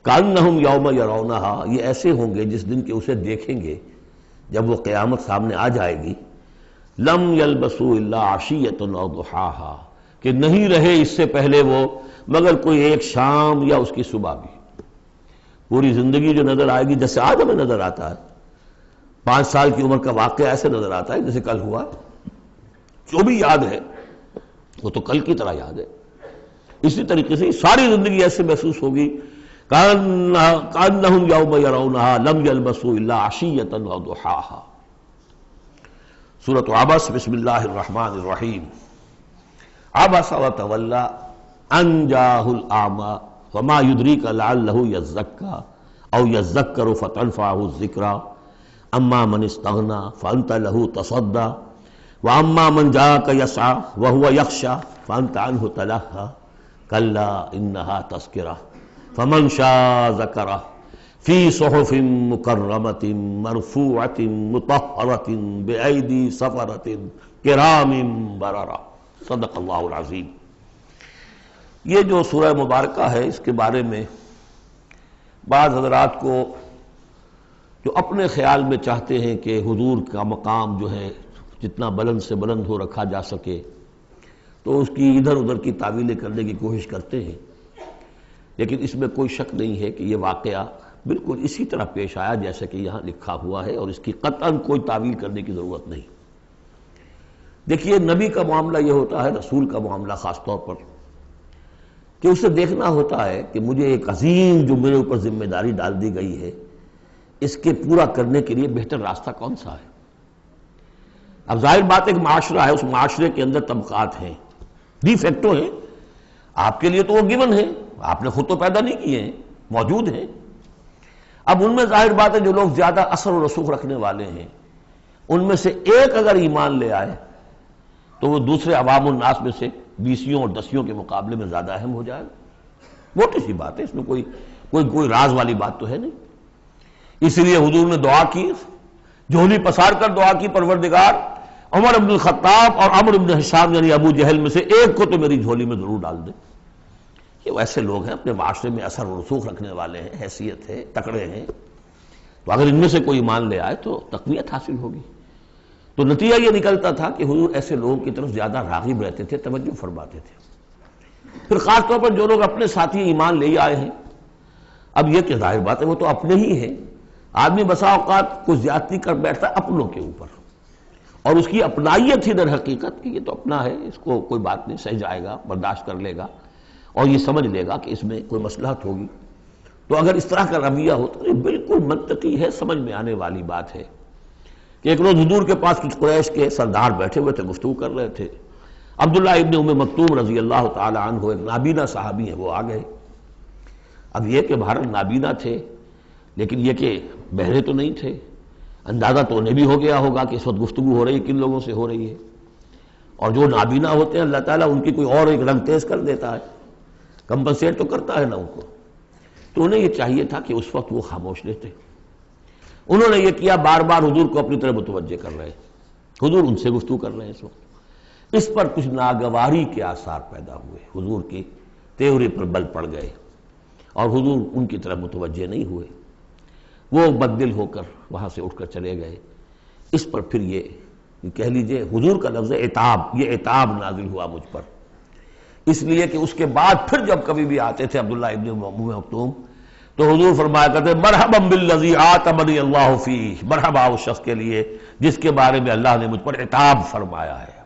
کأنہم یوم یرونہا، یہ ایسے ہوں گے جس دن کہ اسے دیکھیں گے جب وہ قیامت سامنے آ جائے گی، لم یلبسوا الا عشیۃ او ضحاہا، کہ نہیں رہے اس سے پہلے وہ مگر کوئی ایک شام یا اس کی صبح بھی۔ پوری زندگی جو نظر آئے گی جیسے آج ہمیں نظر آتا ہے، 5 سال کی عمر کا واقعہ ایسے نظر آتا ہے جیسے کل ہوا، جو بھی یاد ہے وہ تو کل کی طرح یاد ہے۔ اسی طریقے سے ساری زندگی ایسے محسوس ہوگی، کأنہم یوم یرونہا لم یلبسوا الا عشیۃ او ضحاہا۔ سورۃ عبس، بسم اللہ الرحمن الرحیم۔ عبس وتولی ان جاءہ الاعمی وما یدریک لعلہ یزکی او یذکر فتنفعہ الذکریٰ اما من استغنی فانت لہ تصدی واما من جاءک یسعی وہو یخشی فانت عنہ تلہی کلا انہا تذکرہ فمن شاء ذکرہ فی صحف مکرمۃ مرفوعۃ مطہرۃ بأیدی سفرۃ کرام بررہ۔ صدق اللہ العظیم۔ یہ جو سورہ مبارکہ ہے، اس کے بارے میں بعض حضرات کو جو اپنے خیال میں چاہتے ہیں کہ حضور کا مقام جو ہے جتنا بلند سے بلند ہو رکھا جا سکے، تو اس کی ادھر ادھر کی تعویلیں کرنے کی کوشش کرتے ہیں، لیکن اس میں کوئی شک نہیں ہے کہ یہ واقعہ بالکل اسی طرح پیش آیا جیسا کہ یہاں لکھا ہوا ہے، اور اس کی قطعاً کوئی تعویل کرنے کی ضرورت نہیں۔ دیکھیے، نبی کا معاملہ یہ ہوتا ہے، رسول کا معاملہ خاص طور پر، کہ اسے دیکھنا ہوتا ہے کہ مجھے ایک عظیم جو میرے اوپر ذمہ داری ڈال دی گئی ہے، اس کے پورا کرنے کے لیے بہتر راستہ کون سا ہے۔ اب ظاہر بات ایک معاشرہ ہے، اس معاشرے کے اندر طبقات ہیں، ڈی فیکٹو ہیں، آپ کے لیے تو وہ گیون ہیں، آپ نے خود تو پیدا نہیں کیے ہیں، موجود ہیں۔ اب ان میں ظاہر بات ہے جو لوگ زیادہ اثر و رسوخ رکھنے والے ہیں، ان میں سے ایک اگر ایمان لے آئے تو وہ دوسرے عوام الناس میں سے 20 اور 10 کے مقابلے میں زیادہ اہم ہو جائے گا۔ موٹی سی بات ہے، اس میں کوئی راز والی بات تو ہے نہیں۔ اس لیے حضور نے دعا کی، جھولی پسار کر دعا کی، پروردگار عمر بن الخطاب اور عمرو بن ہشام یعنی ابو جہل میں سے ایک کو تو میری جھولی میں ضرور ڈال دے۔ یہ ایسے لوگ ہیں اپنے معاشرے میں اثر و رسوخ رکھنے والے ہیں، حیثیت ہے، تکڑے ہیں، تو اگر ان میں سے کوئی ایمان لے آئے تو تقویت حاصل ہوگی۔ تو نتیجہ یہ نکلتا تھا کہ حضور ایسے لوگوں کی طرف زیادہ راغب رہتے تھے، توجہ فرماتے تھے۔ پھر خاص طور پر جو لوگ اپنے ساتھی ایمان لے آئے ہیں، اب یہ کہ ظاہر بات ہے وہ تو اپنے ہی ہیں، آدمی بسا اوقات کچھ زیادتی کر بیٹھتا ہے اپنوں کے اوپر، اور اس کی اپنائیت ہی در حقیقت کہ یہ تو اپنا ہے، اس کو کوئی بات نہیں، سہ جائے گا، برداشت کر لے گا، اور یہ سمجھ لے گا کہ اس میں کوئی مصلحت ہوگی۔ تو اگر اس طرح کا رویہ ہو تو یہ بالکل منطقی ہے، سمجھ میں آنے والی بات ہے کہ ایک روز حضور کے پاس کچھ قریش کے سردار بیٹھے ہوئے تھے، گفتگو کر رہے تھے۔ عبداللہ ابن ام مکتوم رضی اللہ تعالی عنہ ایک نابینا صحابی ہیں، وہ آ گئے۔ اب یہ کہ بھارت نابینا تھے، لیکن یہ کہ بہرے تو نہیں تھے، اندازہ تو انہیں بھی ہو گیا ہوگا کہ اس وقت گفتگو ہو رہی ہے کن لوگوں سے ہو رہی ہے، اور جو نابینا ہوتے ہیں اللہ تعالیٰ ان کی کوئی اور ایک رنگ تیز کر دیتا ہے، کمپنسیٹ تو کرتا ہے نا ان کو۔ تو انہیں یہ چاہیے تھا کہ اس وقت وہ خاموش رہتے، انہوں نے یہ کیا، بار بار حضور کو اپنی طرف متوجہ کر رہے ہیں، حضور ان سے گفتگو کر رہے ہیں اس وقت۔ اس پر کچھ ناگواری کے آثار پیدا ہوئے، حضور کی تیوری پر بل پڑ گئے، اور حضور ان کی طرف متوجہ نہیں ہوئے، وہ بددل ہو کر وہاں سے اٹھ کر چلے گئے۔ اس پر پھر یہ کہہ لیجئے حضور کا لفظ عتاب، یہ عتاب نازل ہوا مجھ پر، اس لیے کہ اس کے بعد پھر جب کبھی بھی آتے تھے عبداللہ ابن ام مکتوم تو حضور فرمایا کرتے مرحبا بالذی آتمنی اللہ فیہ، مرحبا اس شخص کے لیے جس کے بارے میں اللہ نے مجھ پر عتاب فرمایا ہے۔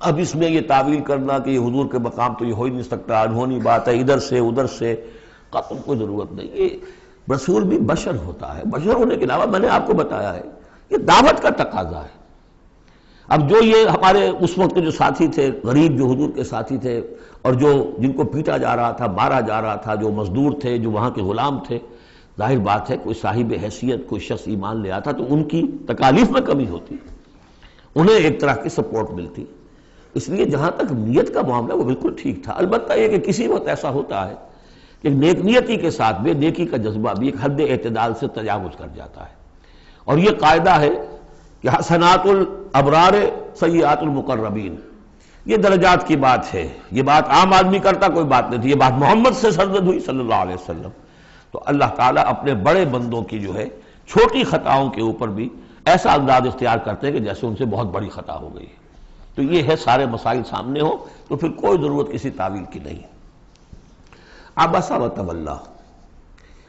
اب اس میں یہ تعویل کرنا کہ یہ حضور کے مقام تو یہ ہو ہی نہیں سکتا، انہونی بات ہے، ادھر سے ادھر سے، قطع کوئی ضرورت نہیں۔ یہ رسول بھی بشر ہوتا ہے، بشر ہونے کے علاوہ میں نے آپ کو بتایا ہے یہ دعوت کا تقاضا ہے۔ اب جو یہ ہمارے اس وقت کے جو ساتھی تھے، غریب جو حضور کے ساتھی تھے، اور جو جن کو پیٹا جا رہا تھا، مارا جا رہا تھا، جو مزدور تھے، جو وہاں کے غلام تھے، ظاہر بات ہے کوئی صاحب حیثیت کوئی شخص ایمان لے آتا تو ان کی تکالیف میں کمی ہوتی، انہیں ایک طرح کی سپورٹ ملتی۔ اس لیے جہاں تک نیت کا معاملہ وہ بالکل ٹھیک تھا۔ البتہ یہ کہ کسی وقت ایسا ہوتا ہے کہ نیک نیتی کے ساتھ بے نیکی کا جذبہ بھی ایک حد اعتدال سے تجاوز کر جاتا ہے، اور یہ قاعدہ ہے کہ حسنات الابرار سیئات المقربین، یہ درجات کی بات ہے، یہ بات عام آدمی کرتا کوئی بات نہیں تھی، یہ بات محمد سے سرزد ہوئی صلی اللہ علیہ وسلم۔ تو اللہ تعالیٰ اپنے بڑے بندوں کی جو ہے چھوٹی خطاؤں کے اوپر بھی ایسا انداز اختیار کرتے ہیں کہ جیسے ان سے بہت بڑی خطا ہو گئی ہے۔ تو یہ ہے سارے مسائل سامنے ہو تو پھر کوئی ضرورت کسی تعویل کی نہیں۔ عبس وتولی،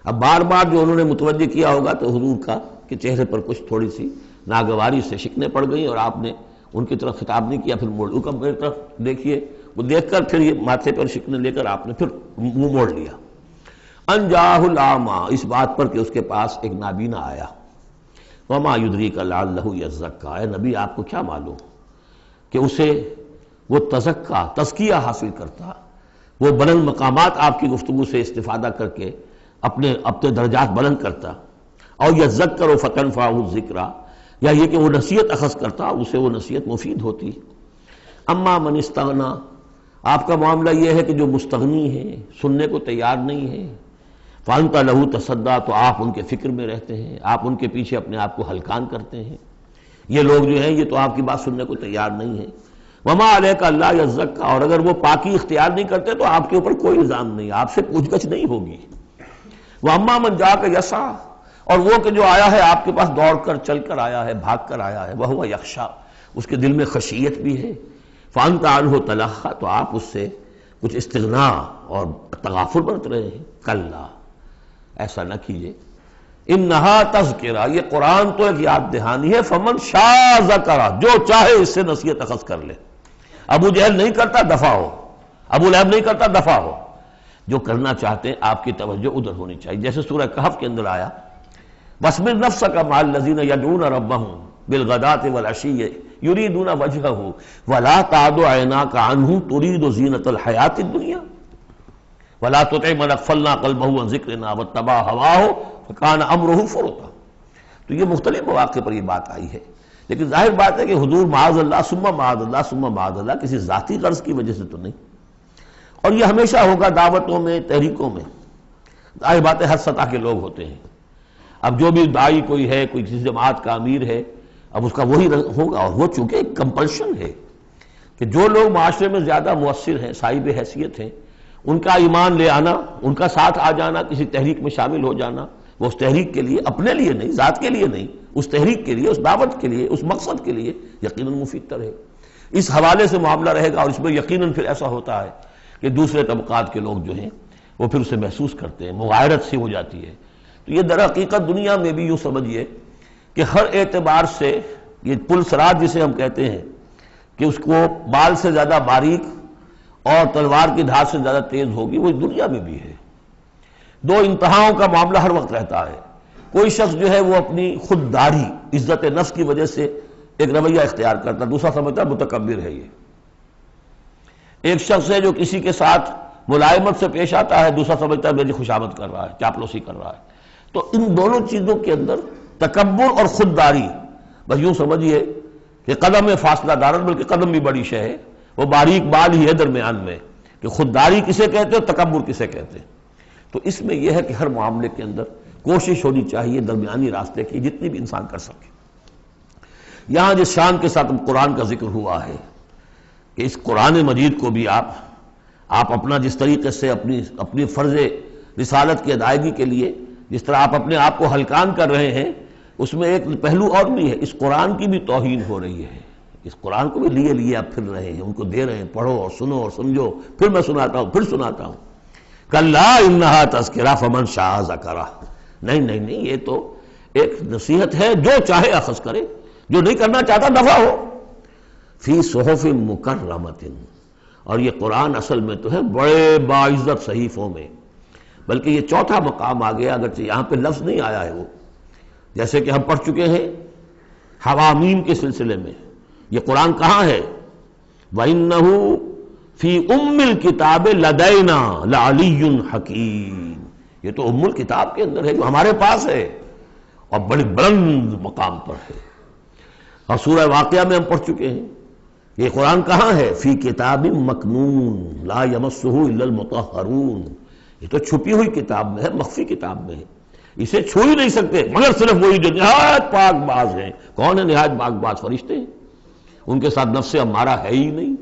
اب بار بار جو انہوں نے متوجہ کیا ہوگا تو حضور کا کہ چہرے پر کچھ تھوڑی سی ناگواری سے شکنیں پڑ گئیں، اور آپ نے ان کی طرف خطاب نہیں کیا، پھر موڑ میری طرف دیکھیے، وہ دیکھ کر پھر یہ ماتھے پر شکنیں لے کر آپ نے پھر منہ موڑ لیا۔ ان جاءہ الاعمی، اس بات پر کہ اس کے پاس ایک نابینا آیا۔ وما یدریک لعلہ یزکیٰ، اے نبی آپ کو کیا معلوم کہ اسے وہ تزکیہ حاصل کرتا، وہ بلند مقامات آپ کی گفتگو سے استفادہ کر کے اپنے درجات بلند کرتا، اور یذکر فتنفعہ الذکریٰ، یا یہ کہ وہ نصیحت اخذ کرتا، اسے وہ نصیحت مفید ہوتی۔ اما من استغنی، آپ کا معاملہ یہ ہے کہ جو مستغنی ہے، سننے کو تیار نہیں ہے، فانت لہ تصدیٰ، تو آپ ان کے فکر میں رہتے ہیں، آپ ان کے پیچھے اپنے آپ کو ہلکان کرتے ہیں۔ یہ لوگ جو ہیں یہ تو آپ کی بات سننے کو تیار نہیں ہے۔ وما علیک الا یزکیٰ، اور اگر وہ پاکی اختیار نہیں کرتے تو آپ کے اوپر کوئی الزام نہیں، آپ سے پوچھ گچھ نہیں ہوگی۔ واما من جاءک یسعیٰ، اور وہ کہ جو آیا ہے آپ کے پاس دوڑ کر چل کر آیا ہے، بھاگ کر آیا ہے، وہو یخشیٰ، اس کے دل میں خشیت بھی ہے، فانت عنہ تلہیٰ، تو آپ اس سے کچھ استغنا اور تغافل برت رہے ہیں۔ کلا، ایسا نہ کیجیے، انہا تذکرہ، یہ قرآن تو ایک یاد دہانی ہے، فمن شاء ذکرہ، جو چاہے اس سے نصیحت اخذ کر لے۔ ابو جہل نہیں کرتا دفع ہو، ابو لہب نہیں کرتا دفع ہو، جو کرنا چاہتے ہیں آپ کی توجہ ادھر ہونی چاہیے۔ جیسے سورہ کہف کے اندر آیا، وَاصْبِرْ نَفْسَكَ مَعَ الَّذِينَ يَدْعُونَ رَبَّهُمْ بِالْغَدَاةِ وَالْعَشِيِّ يُرِيدُونَ وَجْهَهُ وَلَا تَعْدُ عَيْنَاكَ عَنْهُمْ تُرِيدُ زِينَةَ الْحَيَاةِ الدُّنْيَا وَلَا تُطِعْ مَنْ أَغْفَلْنَا قَلْبَهُ عَنْ ذِكْرِنَا وَاتَّبَعَ هَوَاهُ فَكَانَ أَمْرُهُ فُرُطًا۔ تو یہ مختلف مواقع پر یہ بات آئی ہے، لیکن ظاہر بات ہے کہ حضور معاذ اللہ ثم معاذ اللہ ثم معاذ اللہ کسی ذاتی غرض کی وجہ سے تو نہیں، اور یہ ہمیشہ ہوگا دعوتوں میں، تحریکوں میں۔ ظاہر بات ہے ہر سطح کے لوگ ہوتے ہیں، اب جو بھی داعی کوئی ہے، کوئی کسی جماعت کا امیر ہے، اب اس کا وہی ہوگا، اور وہ چونکہ ایک کمپلشن ہے کہ جو لوگ معاشرے میں زیادہ مؤثر ہیں، صاحب حیثیت ہیں، ان کا ایمان لے آنا، ان کا ساتھ آ جانا، کسی تحریک میں شامل ہو جانا، وہ اس تحریک کے لیے، اپنے لیے نہیں، ذات کے لیے نہیں، اس تحریک کے لیے، اس دعوت کے لیے، اس مقصد کے لیے یقیناً مفید تر ہے۔ اس حوالے سے معاملہ رہے گا، اور اس میں یقیناً پھر ایسا ہوتا ہے کہ دوسرے طبقات کے لوگ جو ہیں وہ پھر اسے محسوس کرتے ہیں، مغایرت سی ہو جاتی ہے۔ تو یہ در حقیقت دنیا میں بھی یوں سمجھیے کہ ہر اعتبار سے یہ پل سرات جسے ہم کہتے ہیں کہ اس کو بال سے زیادہ باریک اور تلوار کی دھار سے زیادہ تیز ہوگی، وہ اس دنیا میں بھی ہے۔ دو انتہاؤں کا معاملہ ہر وقت رہتا ہے۔ کوئی شخص جو ہے وہ اپنی خودداری، عزت نفس کی وجہ سے ایک رویہ اختیار کرتا، دوسرا سمجھتا ہے متکبر ہے یہ۔ ایک شخص ہے جو کسی کے ساتھ ملائمت سے پیش آتا ہے، دوسرا سمجھتا ہے میری خوشامد کر رہا ہے، چاپلوسی کر رہا ہے۔ تو ان دونوں چیزوں کے اندر تکبر اور خودداری، بس یوں سمجھیے کہ قدم میں فاصلہ دارن، بلکہ قدم بھی بڑی شے ہے، وہ باریک بال ہی ہے درمیان میں کہ خودداری کسے کہتے ہیں، تکبر کسے کہتے ہیں۔ تو اس میں یہ ہے کہ ہر معاملے کے اندر کوشش ہونی چاہیے درمیانی راستے کی، جتنی بھی انسان کر سکے۔ یہاں جس شان کے ساتھ قرآن کا ذکر ہوا ہے کہ اس قرآن مجید کو بھی آپ اپنا جس طریقے سے اپنی فرض رسالت کی ادائیگی کے لیے جس طرح آپ اپنے آپ کو ہلکان کر رہے ہیں، اس میں ایک پہلو اور بھی ہے، اس قرآن کی بھی توہین ہو رہی ہے۔ اس قرآن کو بھی لیے آپ پھر رہے ہیں، ان کو دے رہے ہیں، پڑھو اور سنو اور سمجھو، پھر میں سناتا ہوں، پھر سناتا ہوں۔ کلا انہا تذکرہ فمن شاء ذکرہ، نہیں، یہ تو ایک نصیحت ہے، جو چاہے اخذ کرے، جو نہیں کرنا چاہتا دفع ہو۔ فی صحف مکرمۃ، اور یہ قرآن اصل میں تو ہے بڑے باعزت صحیفوں میں، بلکہ یہ چوتھا مقام آ گیا، اگرچہ یہاں پہ لفظ نہیں آیا ہے وہ، جیسے کہ ہم پڑھ چکے ہیں حوامیم کے سلسلے میں، یہ قرآن کہاں ہے؟ وَإِنَّهُ فِي أُمِّ الْكِتَابِ لَدَيْنَا لَعَلِيٌّ حَكِيمٌ، یہ تو ام الکتاب کے اندر ہے جو ہمارے پاس ہے اور بڑی بلند مقام پر ہے۔ اور سورہ واقعہ میں ہم پڑھ چکے ہیں یہ قرآن کہاں ہے؟ فی کتاب مکنون لا یمسہ الا المطہرون، یہ تو چھپی ہوئی کتاب میں ہے، مخفی کتاب میں ہے، اسے چھو ہی نہیں سکتے مگر صرف وہی جو نہایت پاک باز ہیں۔ کون ہے نہایت پاک باز؟ فرشتے ہیں، ان کے ساتھ نفس امارہ ہے ہی نہیں،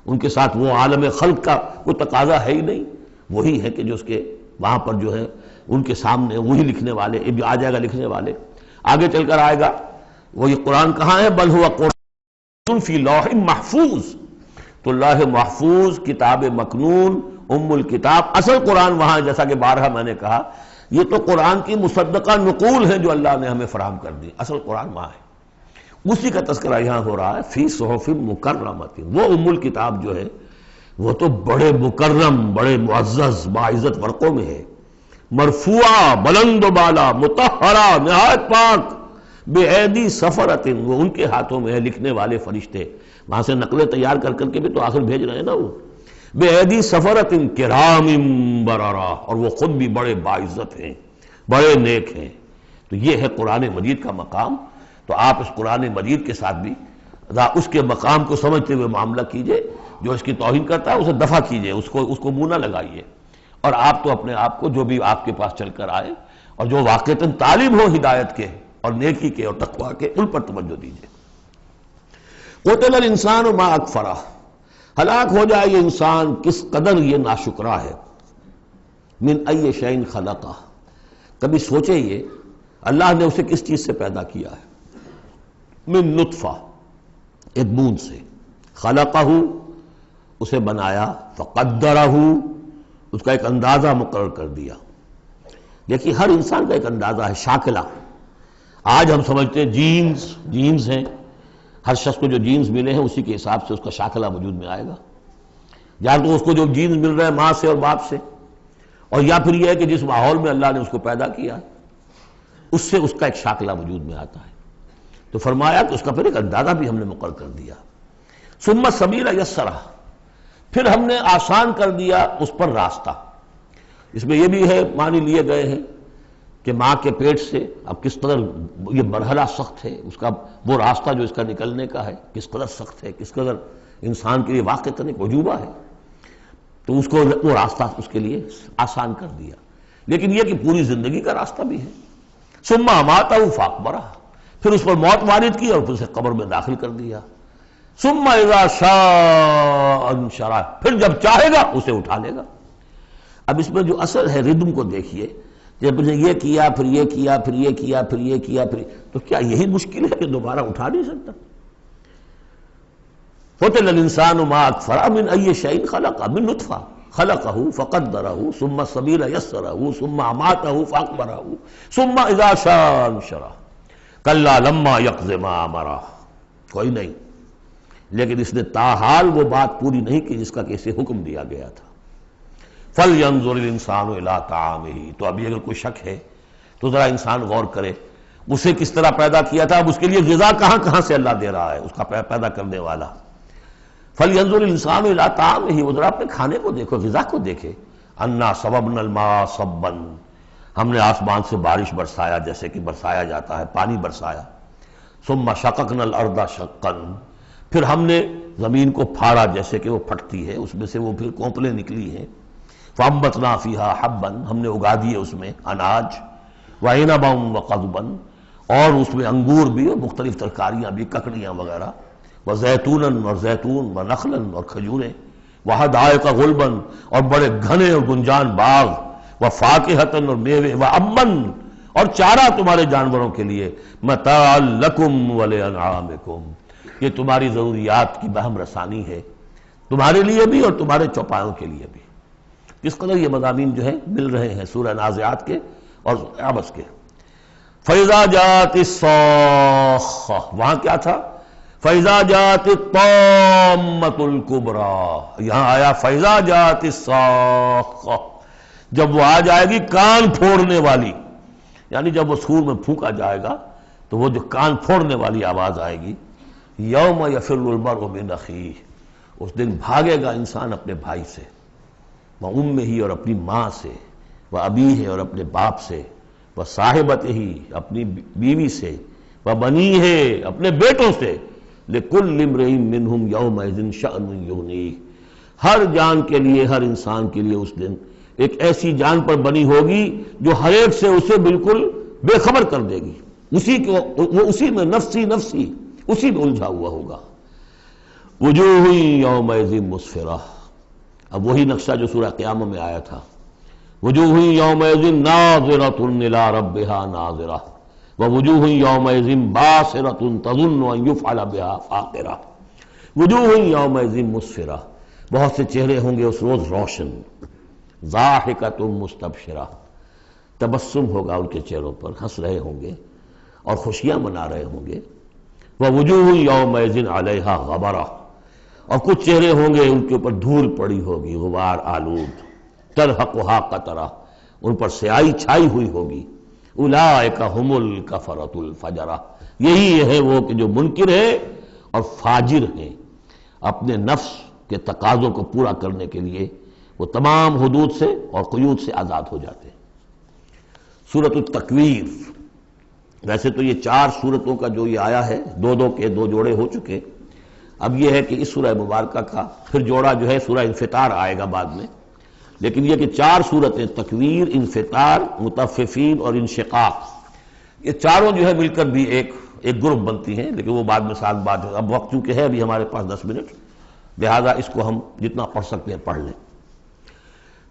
ان کے ساتھ وہ عالم خلق کا کوئی تقاضا ہے ہی نہیں، وہی ہے کہ جو اس کے وہاں پر جو ہے ان کے سامنے وہی لکھنے والے، ابھی آ جائے گا لکھنے والے، آگے چل کر آئے گا۔ وہ یہ قرآن کہاں ہے؟ بل ہوا قرآن فی لوح محفوظ، تو لوح محفوظ، کتاب مکنون، ام الکتاب، اصل قرآن وہاں ہے۔ جیسا کہ بارہا میں نے کہا یہ تو قرآن کی مصدقہ نقول ہے جو اللہ نے ہمیں فراہم کر دی، اصل قرآن وہاں ہے، اسی کا تذکرہ یہاں ہو رہا ہے فی صحف مکرمۃ۔ وہ ام الکتاب جو ہے وہ تو بڑے مکرم، بڑے معزز باعزت ورقوں میں ہے، مرفوعہ، بلند و بالا، مطہرہ، نہایت پاک، بے ایدی سفرۃ، وہ ان کے ہاتھوں میں ہے، لکھنے والے فرشتے، وہاں سے نقلیں تیار کر کر کے بھی تو آخر بھیج رہے ہیں نا وہ، بے ایدی سفرۃ کرام بررہ، اور وہ خود بھی بڑے باعزت ہیں، بڑے نیک ہیں۔ تو یہ ہے قرآن مجید کا مقام۔ تو آپ اس قرآن مجید کے ساتھ بھی اس کے مقام کو سمجھتے ہوئے معاملہ کیجئے، جو اس کی توہین کرتا ہے اسے دفع کیجئے، اس کو منہ نہ لگائیے، اور آپ تو اپنے آپ کو جو بھی آپ کے پاس چل کر آئے اور جو واقعتاً طالب ہو ہدایت کے اور نیکی کے اور تقویٰ کے، ان پر توجہ دیجئے۔ قتل الانسان ما اکفرہ، ہلاک ہو جائے یہ انسان کس قدر یہ ناشکرا ہے۔ من ای شیء خلقہ، کبھی سوچے یہ اللہ نے اسے کس چیز سے پیدا کیا ہے؟ من نطفہ، ایک بوند سے، خلقہ، اسے بنایا، فقدرہ، اس کا ایک اندازہ مقرر کر دیا۔ دیکھیے ہر انسان کا ایک اندازہ ہے، شاکلہ۔ آج ہم سمجھتے ہیں جینز ہیں، ہر شخص کو جو جینز ملے ہیں اسی کے حساب سے اس کا شاکلہ وجود میں آئے گا، یا تو اس کو جو جینز مل رہے ہیں ماں سے اور باپ سے، اور یا پھر یہ ہے کہ جس ماحول میں اللہ نے اس کو پیدا کیا اس سے اس کا ایک شاکلہ وجود میں آتا ہے۔ تو فرمایا کہ اس کا پھر ایک اندازہ بھی ہم نے مقرر کر دیا۔ ثم السبیل یسرہ، پھر ہم نے آسان کر دیا اس پر راستہ۔ اس میں یہ بھی ہے، معنی لیے گئے ہیں کہ ماں کے پیٹ سے اب کس قدر یہ مرحلہ سخت ہے، اس کا وہ راستہ جو اس کا نکلنے کا ہے کس قدر سخت ہے، کس قدر انسان کے لیے واقعتاً ایک عجوبہ ہے، تو اس کو وہ راستہ اس کے لیے آسان کر دیا۔ لیکن یہ کہ پوری زندگی کا راستہ بھی ہے۔ ثم اماتہ فاقبرہ، پھر اس پر موت وارد کی اور پھر اسے قبر میں داخل کر دیا۔ ثم اذا شاء انشرہ، پھر جب چاہے گا اسے اٹھا لے گا۔ اب اس میں جو اثر ہے ردم کو دیکھیے، جب نے یہ کیا پھر یہ کیا پھر یہ کیا پھر یہ کیا پھر، تو کیا یہی مشکل ہے کہ دوبارہ اٹھا نہیں سکتا؟ قتل الانسان ما اکفرہ من ای شیء خلقہ، من نطفہ خلقہ فقدرہ ثم السبیل یسرہ ثم اماتہ فاقبرہ ثم اذا شاء انشرہ کلا لما یقض ما امرہ۔ کوئی نہیں، لیکن اس نے تاحال وہ بات پوری نہیں کی جس کا کہ اسے حکم دیا گیا تھا۔ فَلْيَنظُرِ الْإِنسَانُ إِلَىٰ طَعَامِهِ، تو ابھی اگر کوئی شک ہے تو ذرا انسان غور کرے اسے کس طرح پیدا کیا تھا، اب اس کے لیے غذا کہاں سے اللہ دے رہا ہے، اس کا پیدا کرنے والا۔ فَلْيَنظُرِ الْإِنسَانُ إِلَىٰ طَعَامِهِ، وہ ذرا اپنے کھانے کو دیکھو، غذا کو دیکھے۔ أَنَّا صَبَبْنَا الْمَاءَ صَبًّا، ہم نے آسمان سے بارش برسایا جیسے کہ برسایا جاتا ہے، پانی برسایا۔ ثُمَّ شَقَقْنَا الْأَرْضَ شَقًّا، پھر ہم نے زمین کو پھاڑا جیسے کہ وہ پھٹتی ہے، اس میں سے وہ پھر کونپلیں نکلی ہیں۔ فَأَنبَتْنَا فِيهَا حَبًّا، ہم نے اگا دیے اس میں اناج، وَعِنَبًا وَقَضْبًا، اور اس میں انگور بھی اور مختلف ترکاریاں بھی، ککڑیاں وغیرہ، وَزَيْتُونًا، اور زیتون، وَنَخْلًا، اور کھجوریں، وَحَدَائِقَ غُلْبًا، اور بڑے گھنے اور گنجان باغ، وَفَاكِهَةً، اور میوے، وَأَبًّا، اور چارہ تمہارے جانوروں کے لیے، مَتَاعًا لَكُمْ وَلِأَنْعَامِكُمْ، یہ تمہاری ضروریات کی بہم رسانی ہے، تمہارے لیے بھی اور تمہارے چوپایوں کے لیے بھی۔ کس قدر یہ مضامین جو ہیں مل رہے ہیں سورہ نازعات کے اور عبس کے۔ فَإِذَا جَاءَتِ الصَّاخَّةُ، وہاں کیا تھا؟ فَإِذَا جَاءَتِ الطَّامَّةُ الْكُبْرَىٰ، یہاں آیا فَإِذَا جَاءَتِ الصَّاخَّةُ، جب وہ آ جائے گی کان پھوڑنے والی، یعنی جب وہ سور میں پھونکا جائے گا تو وہ جو کان پھوڑنے والی آواز آئے گی۔ یوم یفر المرء من اخیہ، اس دن بھاگے گا انسان اپنے بھائی سے، وامہ اور اپنی ماں سے، وابیہ اور اپنے باپ سے، وصاحبتہ اپنی بیوی سے، وبنیہ اپنے بیٹوں سے، لکل امرئ منہم یومئذ شأن یغنیہ، ہر جان کے لیے، ہر انسان کے لیے اس دن ایک ایسی جان پر بنی ہوگی جو ہر ایک سے اسے بالکل بے خبر کر دے گی، وہ اسی میں نفسی نفسی اسی میں الجھا ہوا ہوگا۔ وجوہ یومئذ مسفرہ، اب وہی نقشہ جو سورہ قیامہ میں آیا تھا، وجوہ یومئذ ناظرۃ الی ربہا ناظرہ ووجوہ یومئذ باسرۃ تظن ان یفعل بہا فاقرہ۔ وجوہ یومئذ مسفرہ، بہت سے چہرے ہوں گے اس روز روشن، ضاحکۃ مستبشرہ، تبسم ہوگا ان کے چہروں پر، ہنس رہے ہوں گے اور خوشیاں منا رہے ہوں گے۔ ووجوہ یومئذ علیہا غبرہ، اور کچھ چہرے ہوں گے ان کے اوپر دھول پڑی ہوگی، غبار آلود، ترہقھا قطرہ، ان پر سیاہی چھائی ہوئی ہوگی۔ اولئک ھم الکفرۃ الفجرہ، یہی ہے وہ کہ جو منکر ہیں اور فاجر ہیں، اپنے نفس کے تقاضوں کو پورا کرنے کے لیے وہ تمام حدود سے اور قیود سے آزاد ہو جاتے ہیں۔ سورۃ التکویر، ویسے تو یہ 4 سورتوں کا جو یہ آیا ہے، دو کے 2 جوڑے ہو چکے، اب یہ ہے کہ اس سورہ مبارکہ کا پھر جوڑا جو ہے سورہ انفطار آئے گا بعد میں، لیکن یہ کہ 4 سورتیں تکویر، انفطار، مطففین اور انشقاق، یہ چاروں جو ہے مل کر بھی ایک گروپ بنتی ہیں، لیکن وہ بعد میں ساتھ بات ہے۔ اب وقت چونکہ ہے ابھی ہمارے پاس 10 منٹ، لہذا اس کو ہم جتنا پڑھ سکتے ہیں پڑھ لیں۔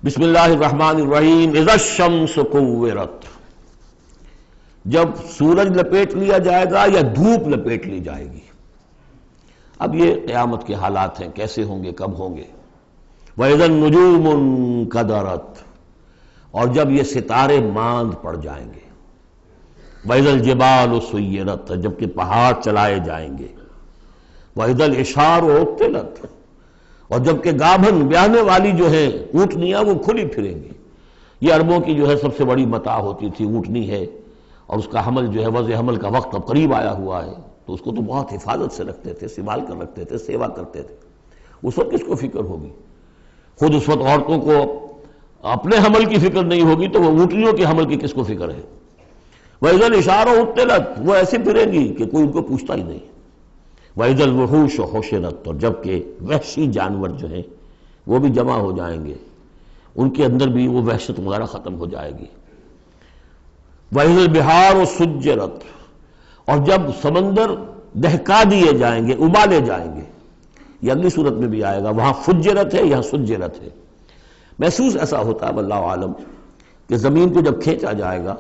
بسم اللہ الرحمن الرحیم۔ اذا الشمس کورت، جب سورج لپیٹ لیا جائے گا یا دھوپ لپیٹ لی جائے گی۔ اب یہ قیامت کے حالات ہیں، کیسے ہوں گے، کب ہوں گے۔ وَإِذَا النُّجُومُ انْكَدَرَتْ، اور جب یہ ستارے ماند پڑ جائیں گے۔ وَإِذَا الْجِبَالُ سُيِّرَتْ، جبکہ پہاڑ چلائے جائیں گے۔ وَإِذَا الْعِشَارُ عُطِّلَتْ، اور جبکہ گابھن بیاہنے والی جو ہے اونٹنیاں وہ کھلی پھریں گی۔ یہ عربوں کی جو ہے سب سے بڑی متاع ہوتی تھی، اونٹنی ہے، اور اس کا حمل جو ہے وضع حمل کا وقت اب قریب آیا ہوا ہے، تو اس کو تو بہت حفاظت سے رکھتے تھے، سنبھال کر رکھتے تھے، سیوا کرتے تھے۔ اس وقت کس کو فکر ہوگی؟ خود اس وقت عورتوں کو اپنے حمل کی فکر نہیں ہوگی تو وہ اونٹنیوں کے حمل کی کس کو فکر ہے؟ وَإِذَا الْعِشَارُ عُطِّلَتْ، وہ ایسے پھریں گی کہ کوئی ان کو پوچھتا ہی نہیں۔ وَإِذَا الْوُحُوشُ حُشِرَتْ، اور جبکہ وحشی جانور جو ہیں وہ بھی جمع ہو جائیں گے، ان کے اندر بھی وہ وحشت وغیرہ ختم ہو جائے گی۔ وَإِذَا الْبِحَارُ سُجِّرَتْ، اور جب سمندر دہکا دیے جائیں گے، ابالے جائیں گے۔ یہ اگلی صورت میں بھی آئے گا، وہاں فجرت ہے، یہاں سجرت ہے۔ محسوس ایسا ہوتا ہے واللہ عالم کہ زمین کو جب کھینچا جائے گا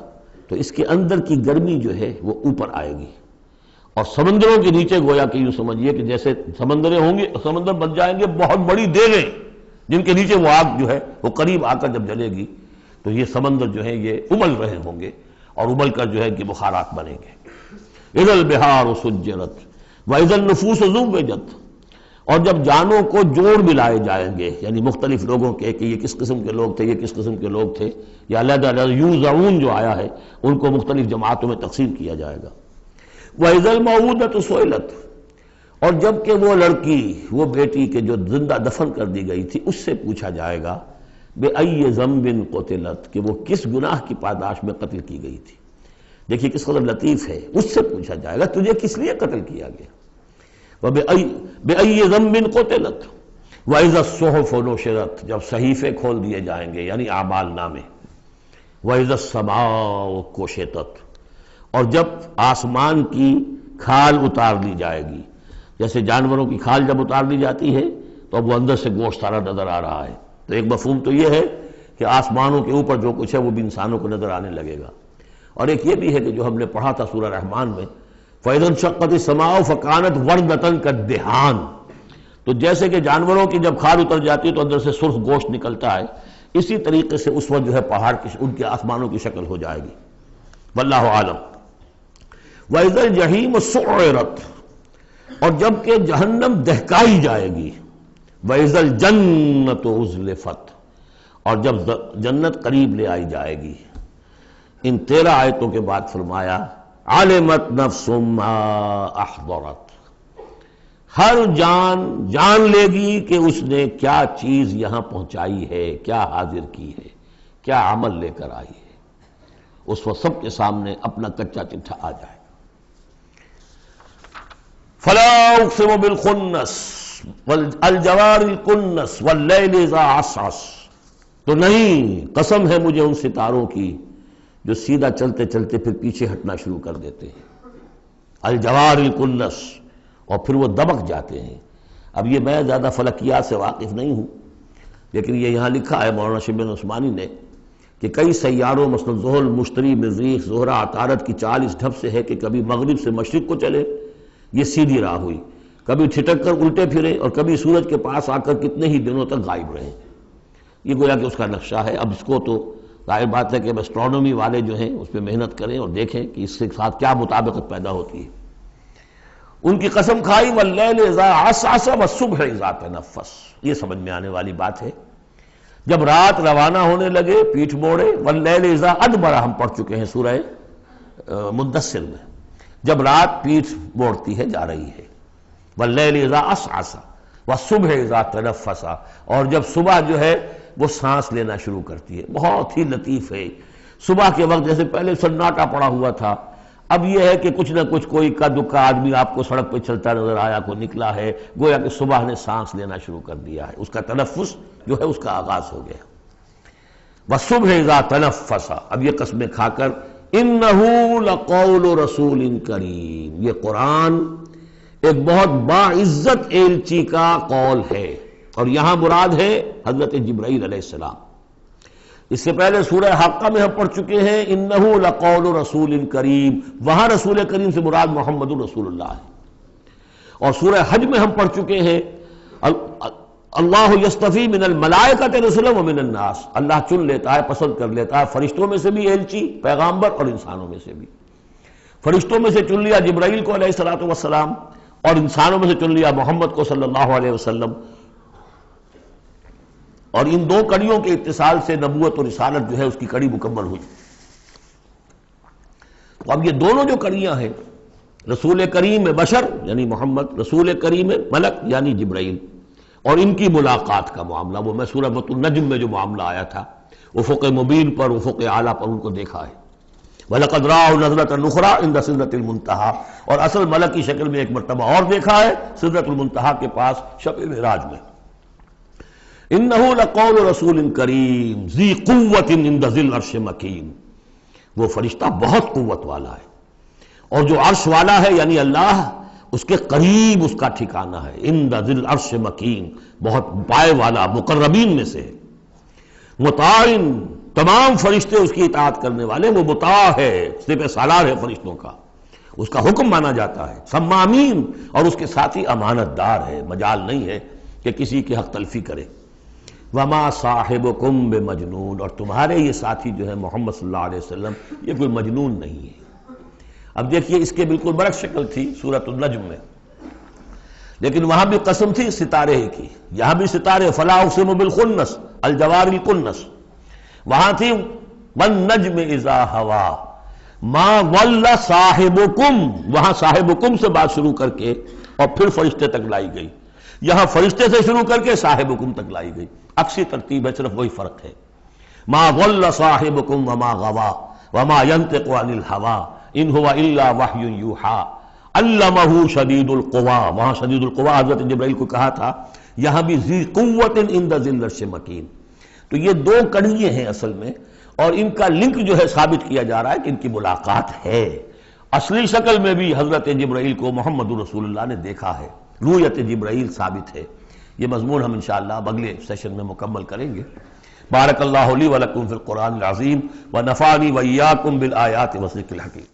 تو اس کے اندر کی گرمی جو ہے وہ اوپر آئے گی، اور سمندروں کے نیچے گویا کہ یوں سمجھیے کہ جیسے سمندریں ہوں گے، سمندر بن جائیں گے بہت بڑی دیگیں، جن کے نیچے وہ آگ جو ہے وہ قریب آ کر جب جلے گی تو یہ سمندر جو ہے یہ ابل رہے ہوں گے، اور ابل کر جو ہے کہ بخارات بنیں گے۔ اذا البحار سجرت واذا النفوس زوجت، اور جب جانوں کو جوڑ ملائے جائیں گے، یعنی مختلف لوگوں کے کہ یہ کس قسم کے لوگ تھے، یہ کس قسم کے لوگ تھے، یا علیحدہ علیحدہ یوزعون جو آیا ہے ان کو مختلف جماعتوں میں تقسیم کیا جائے گا۔ وَإِذَا الْمَوْءُودَةُ سُئِلَتْ، اور جب کہ وہ لڑکی، وہ بیٹی کہ جو زندہ دفن کر دی گئی تھی، اس سے پوچھا جائے گا بِأَيِّ ذَنبٍ قُتِلَتْ، کہ وہ کس گناہ کی پاداش میں قتل کی گئی تھی۔ دیکھیے کس قدر لطیف ہے، اس سے پوچھا جائے گا تجھے کس لیے قتل کیا گیا۔ بِأَيِّ ذَنبٍ قُتِلَتْ وَإِذَا الصُّحُفُ نُشِرَتْ، جب صحیفے کھول دیے جائیں گے یعنی اعمال نامے۔ وَإِذَا السَّمَاءُ كُشِطَتْ، اور جب آسمان کی کھال اتار لی جائے گی، جیسے جانوروں کی کھال جب اتار لی جاتی ہے تو اب وہ اندر سے گوشت سارا نظر آ رہا ہے، تو ایک مفہوم تو یہ ہے کہ آسمانوں کے اوپر جو کچھ ہے وہ بھی انسانوں کو نظر آنے لگے گا، اور ایک یہ بھی ہے کہ جو ہم نے پڑھا تھا سورہ رحمان میں، فَإِذَا انشَقَّتِ السَّمَاءُ فَكَانَتْ وَرْدَةً كَالدِّهَانِ، تو جیسے کہ جانوروں کی جب کھال اتر جاتی ہے تو اندر سے سرخ گوشت نکلتا ہے، اسی طریقے سے اس وقت جو ہے پہاڑ کی ان کے آسمانوں کی شکل ہو جائے گی۔ واللہ عالم۔ وَإِذَا الْجَحِيمُ سُعِّرَتْ، اور جب کہ جہنم دہکائی جائے گی۔ وَإِذَا الْجَنَّةُ أُزْلِفَتْ، اور جب جنت قریب لے آئی جائے گی۔ ان 13 آیتوں کے بعد فرمایا عَلِمَتْ نَفْسٌ مَّا أَحْضَرَتْ، ہر جان جان لے گی کہ اس نے کیا چیز یہاں پہنچائی ہے، کیا حاضر کی ہے، کیا عمل لے کر آئی ہے۔ اس وقت سب کے سامنے اپنا کچا چٹھا آ جائے۔ فلا اقسم بالخنس والجوار الکنس واللیل اذا عسعس، تو نہیں، قسم ہے مجھے ان ستاروں کی جو سیدھا چلتے چلتے پھر پیچھے ہٹنا شروع کر دیتے ہیں، الجوار الکنس، اور پھر وہ دبک جاتے ہیں۔ اب یہ میں زیادہ فلکیات سے واقف نہیں ہوں، لیکن یہ یہاں لکھا ہے مولانا شبلی عثمانی نے کہ کئی سیاروں مثلا زحل، مشتری، مریخ، زہرہ، عطارد کی چال اس ڈھب سے ہے کہ کبھی مغرب سے مشرق کو چلے، یہ سیدھی راہ ہوئی، کبھی ٹھٹک کر الٹے پھرے، اور کبھی سورج کے پاس آ کر کتنے ہی دنوں تک غائب رہے۔ یہ گویا کہ اس کا نقشہ ہے۔ اب اس کو تو ظاہر بات ہے کہ ایسٹرونومی والے جو ہیں اس پہ محنت کریں اور دیکھیں کہ اس کے ساتھ کیا مطابقت پیدا ہوتی ہے۔ ان کی قسم کھائی واللیل اذا عسعس والصبح اذا تنفس، یہ سمجھ میں آنے والی بات ہے۔ جب رات روانہ ہونے لگے، پیٹھ موڑے، واللیل اذا ادبر ہم پڑھ چکے ہیں سورہ مدثر میں، جب رات پیٹھ موڑتی ہے جا رہی ہے، واللیل اذا عسعس والصبح اذا تنفس، اور جب صبح جو ہے وہ سانس لینا شروع کرتی ہے۔ بہت ہی لطیف ہے۔ صبح کے وقت جیسے پہلے سناٹا پڑا ہوا تھا، اب یہ ہے کہ کچھ نہ کچھ کوئی کا دکا آدمی آپ کو سڑک پہ چلتا نظر آیا، کوئی نکلا ہے، گویا کہ صبح نے سانس لینا شروع کر دیا ہے، اس کا تنفس جو ہے اس کا آغاز ہو گیا۔ وَالصُّبْحِ إِذَا تَنَفَّسَ، اب یہ قسمیں کھا کر، إِنَّهُ لَقَوْلُ رَسُولٍ كَرِيمٍ، یہ قرآن ایک بہت باعزت ایلچی کا قول ہے، اور یہاں مراد ہے حضرت جبرائیل علیہ السلام۔ اس سے پہلے سورہ حاقہ میں ہم پڑھ چکے ہیں انہ لقول رسول کریم، وہاں رسول کریم سے مراد محمد رسول اللہ ہے۔ اور سورہ حج میں ہم پڑھ چکے ہیں اللہ یصطفی من الملائکۃ رسلا ومن الناس، اللہ چن لیتا ہے، پسند کر لیتا ہے فرشتوں میں سے بھی ایلچی، پیغامبر، اور انسانوں میں سے بھی۔ فرشتوں میں سے چن لیا جبرائیل کو علیہ الصلوۃ والسلام، اور انسانوں میں سے چن لیا محمد کو صلی اللہ علیہ وسلم۔ اور ان دو کڑیوں کے اتصال سے نبوت اور رسالت جو ہے اس کی کڑی مکمل ہوئی۔ تو اب یہ دونوں جو کڑیاں ہیں، رسول کریم بشر یعنی محمد، رسول کریم ملک یعنی جبرائیل، اور ان کی ملاقات کا معاملہ، وہ میں سورہ النجم میں جو معاملہ آیا تھا، افق مبین پر، افق اعلیٰ پر ان کو دیکھا ہے۔ وَلَقَدْ رَآهُ نَزْلَةً أُخْرَىٰ عِندَ سِدْرَةِ الْمُنتَهَىٰ، اور اصل ملک کی شکل میں ایک مرتبہ اور دیکھا ہے سدرۃ المنتہا کے پاس شب معراج میں۔ إِنَّهُ لَقَوْلُ رَسُولٍ كَرِيمٍ ذِي قُوَّةٍ عِندَ ذِي الْعَرْشِ مَكِينٍ، وہ فرشتہ بہت قوت والا ہے، اور جو عرش والا ہے یعنی اللہ، اس کے قریب اس کا ٹھکانہ ہے۔ عِندَ ذِي الْعَرْشِ مَكِينٍ، بہت پائے والا، مقربین میں سے ہے۔ مطاع، تمام فرشتے اس کی اطاعت کرنے والے، وہ مطاع ہے، سپہ سالار ہے فرشتوں کا، اس کا حکم مانا جاتا ہے۔ سمامین، اور اس کے ساتھ ہی امانت دار ہے، مجال نہیں ہے کہ کسی کی حق تلفی کرے۔ وما صاحبکم بمجنون، اور تمہارے یہ ساتھی جو ہے محمد صلی اللہ علیہ وسلم، یہ کوئی مجنون نہیں ہے۔ اب دیکھیے اس کے بالکل برعکس شکل تھی سورۃ النجم میں، لیکن وہاں بھی قسم تھی ستارے ہی کی، یہاں بھی ستارے، فلا اقسم بالخنس الجوار الکنس، وہاں تھی والنجم اذا ہوا ما ضل صاحبکم، وہاں صاحبکم سے بات شروع کر کے اور پھر فرشتے تک لائی گئی، یہاں فرشتے سے شروع کر کے صاحبکم تک لائی گئی، عکسی ترتیب ہے، صرف وہی فرق ہے۔ ما ضل صاحبکم وما غوا وما ينطق عن الهوى ان هو الا وحی یوحى علمہ شدید القوا، وہاں شدید القوا حضرت جبرائیل کو کہا تھا، یہاں بھی ذی قوت عند ذی العرش مکین۔ تو یہ دو کڑیے ہیں اصل میں، اور ان کا لنک جو ہے ثابت کیا جا رہا ہے کہ ان کی ملاقات ہے۔ اصلی شکل میں بھی حضرت جبرائیل کو محمد رسول اللہ نے دیکھا ہے، رؤیت جبرائیل ثابت ہے۔ یہ مضمون ہم انشاءاللہ اگلے سیشن میں مکمل کریں گے۔ بارک اللہ لی ولکم فی القرآن العظیم ونفعنی وإیاکم بالآیات والذکر الحکیم۔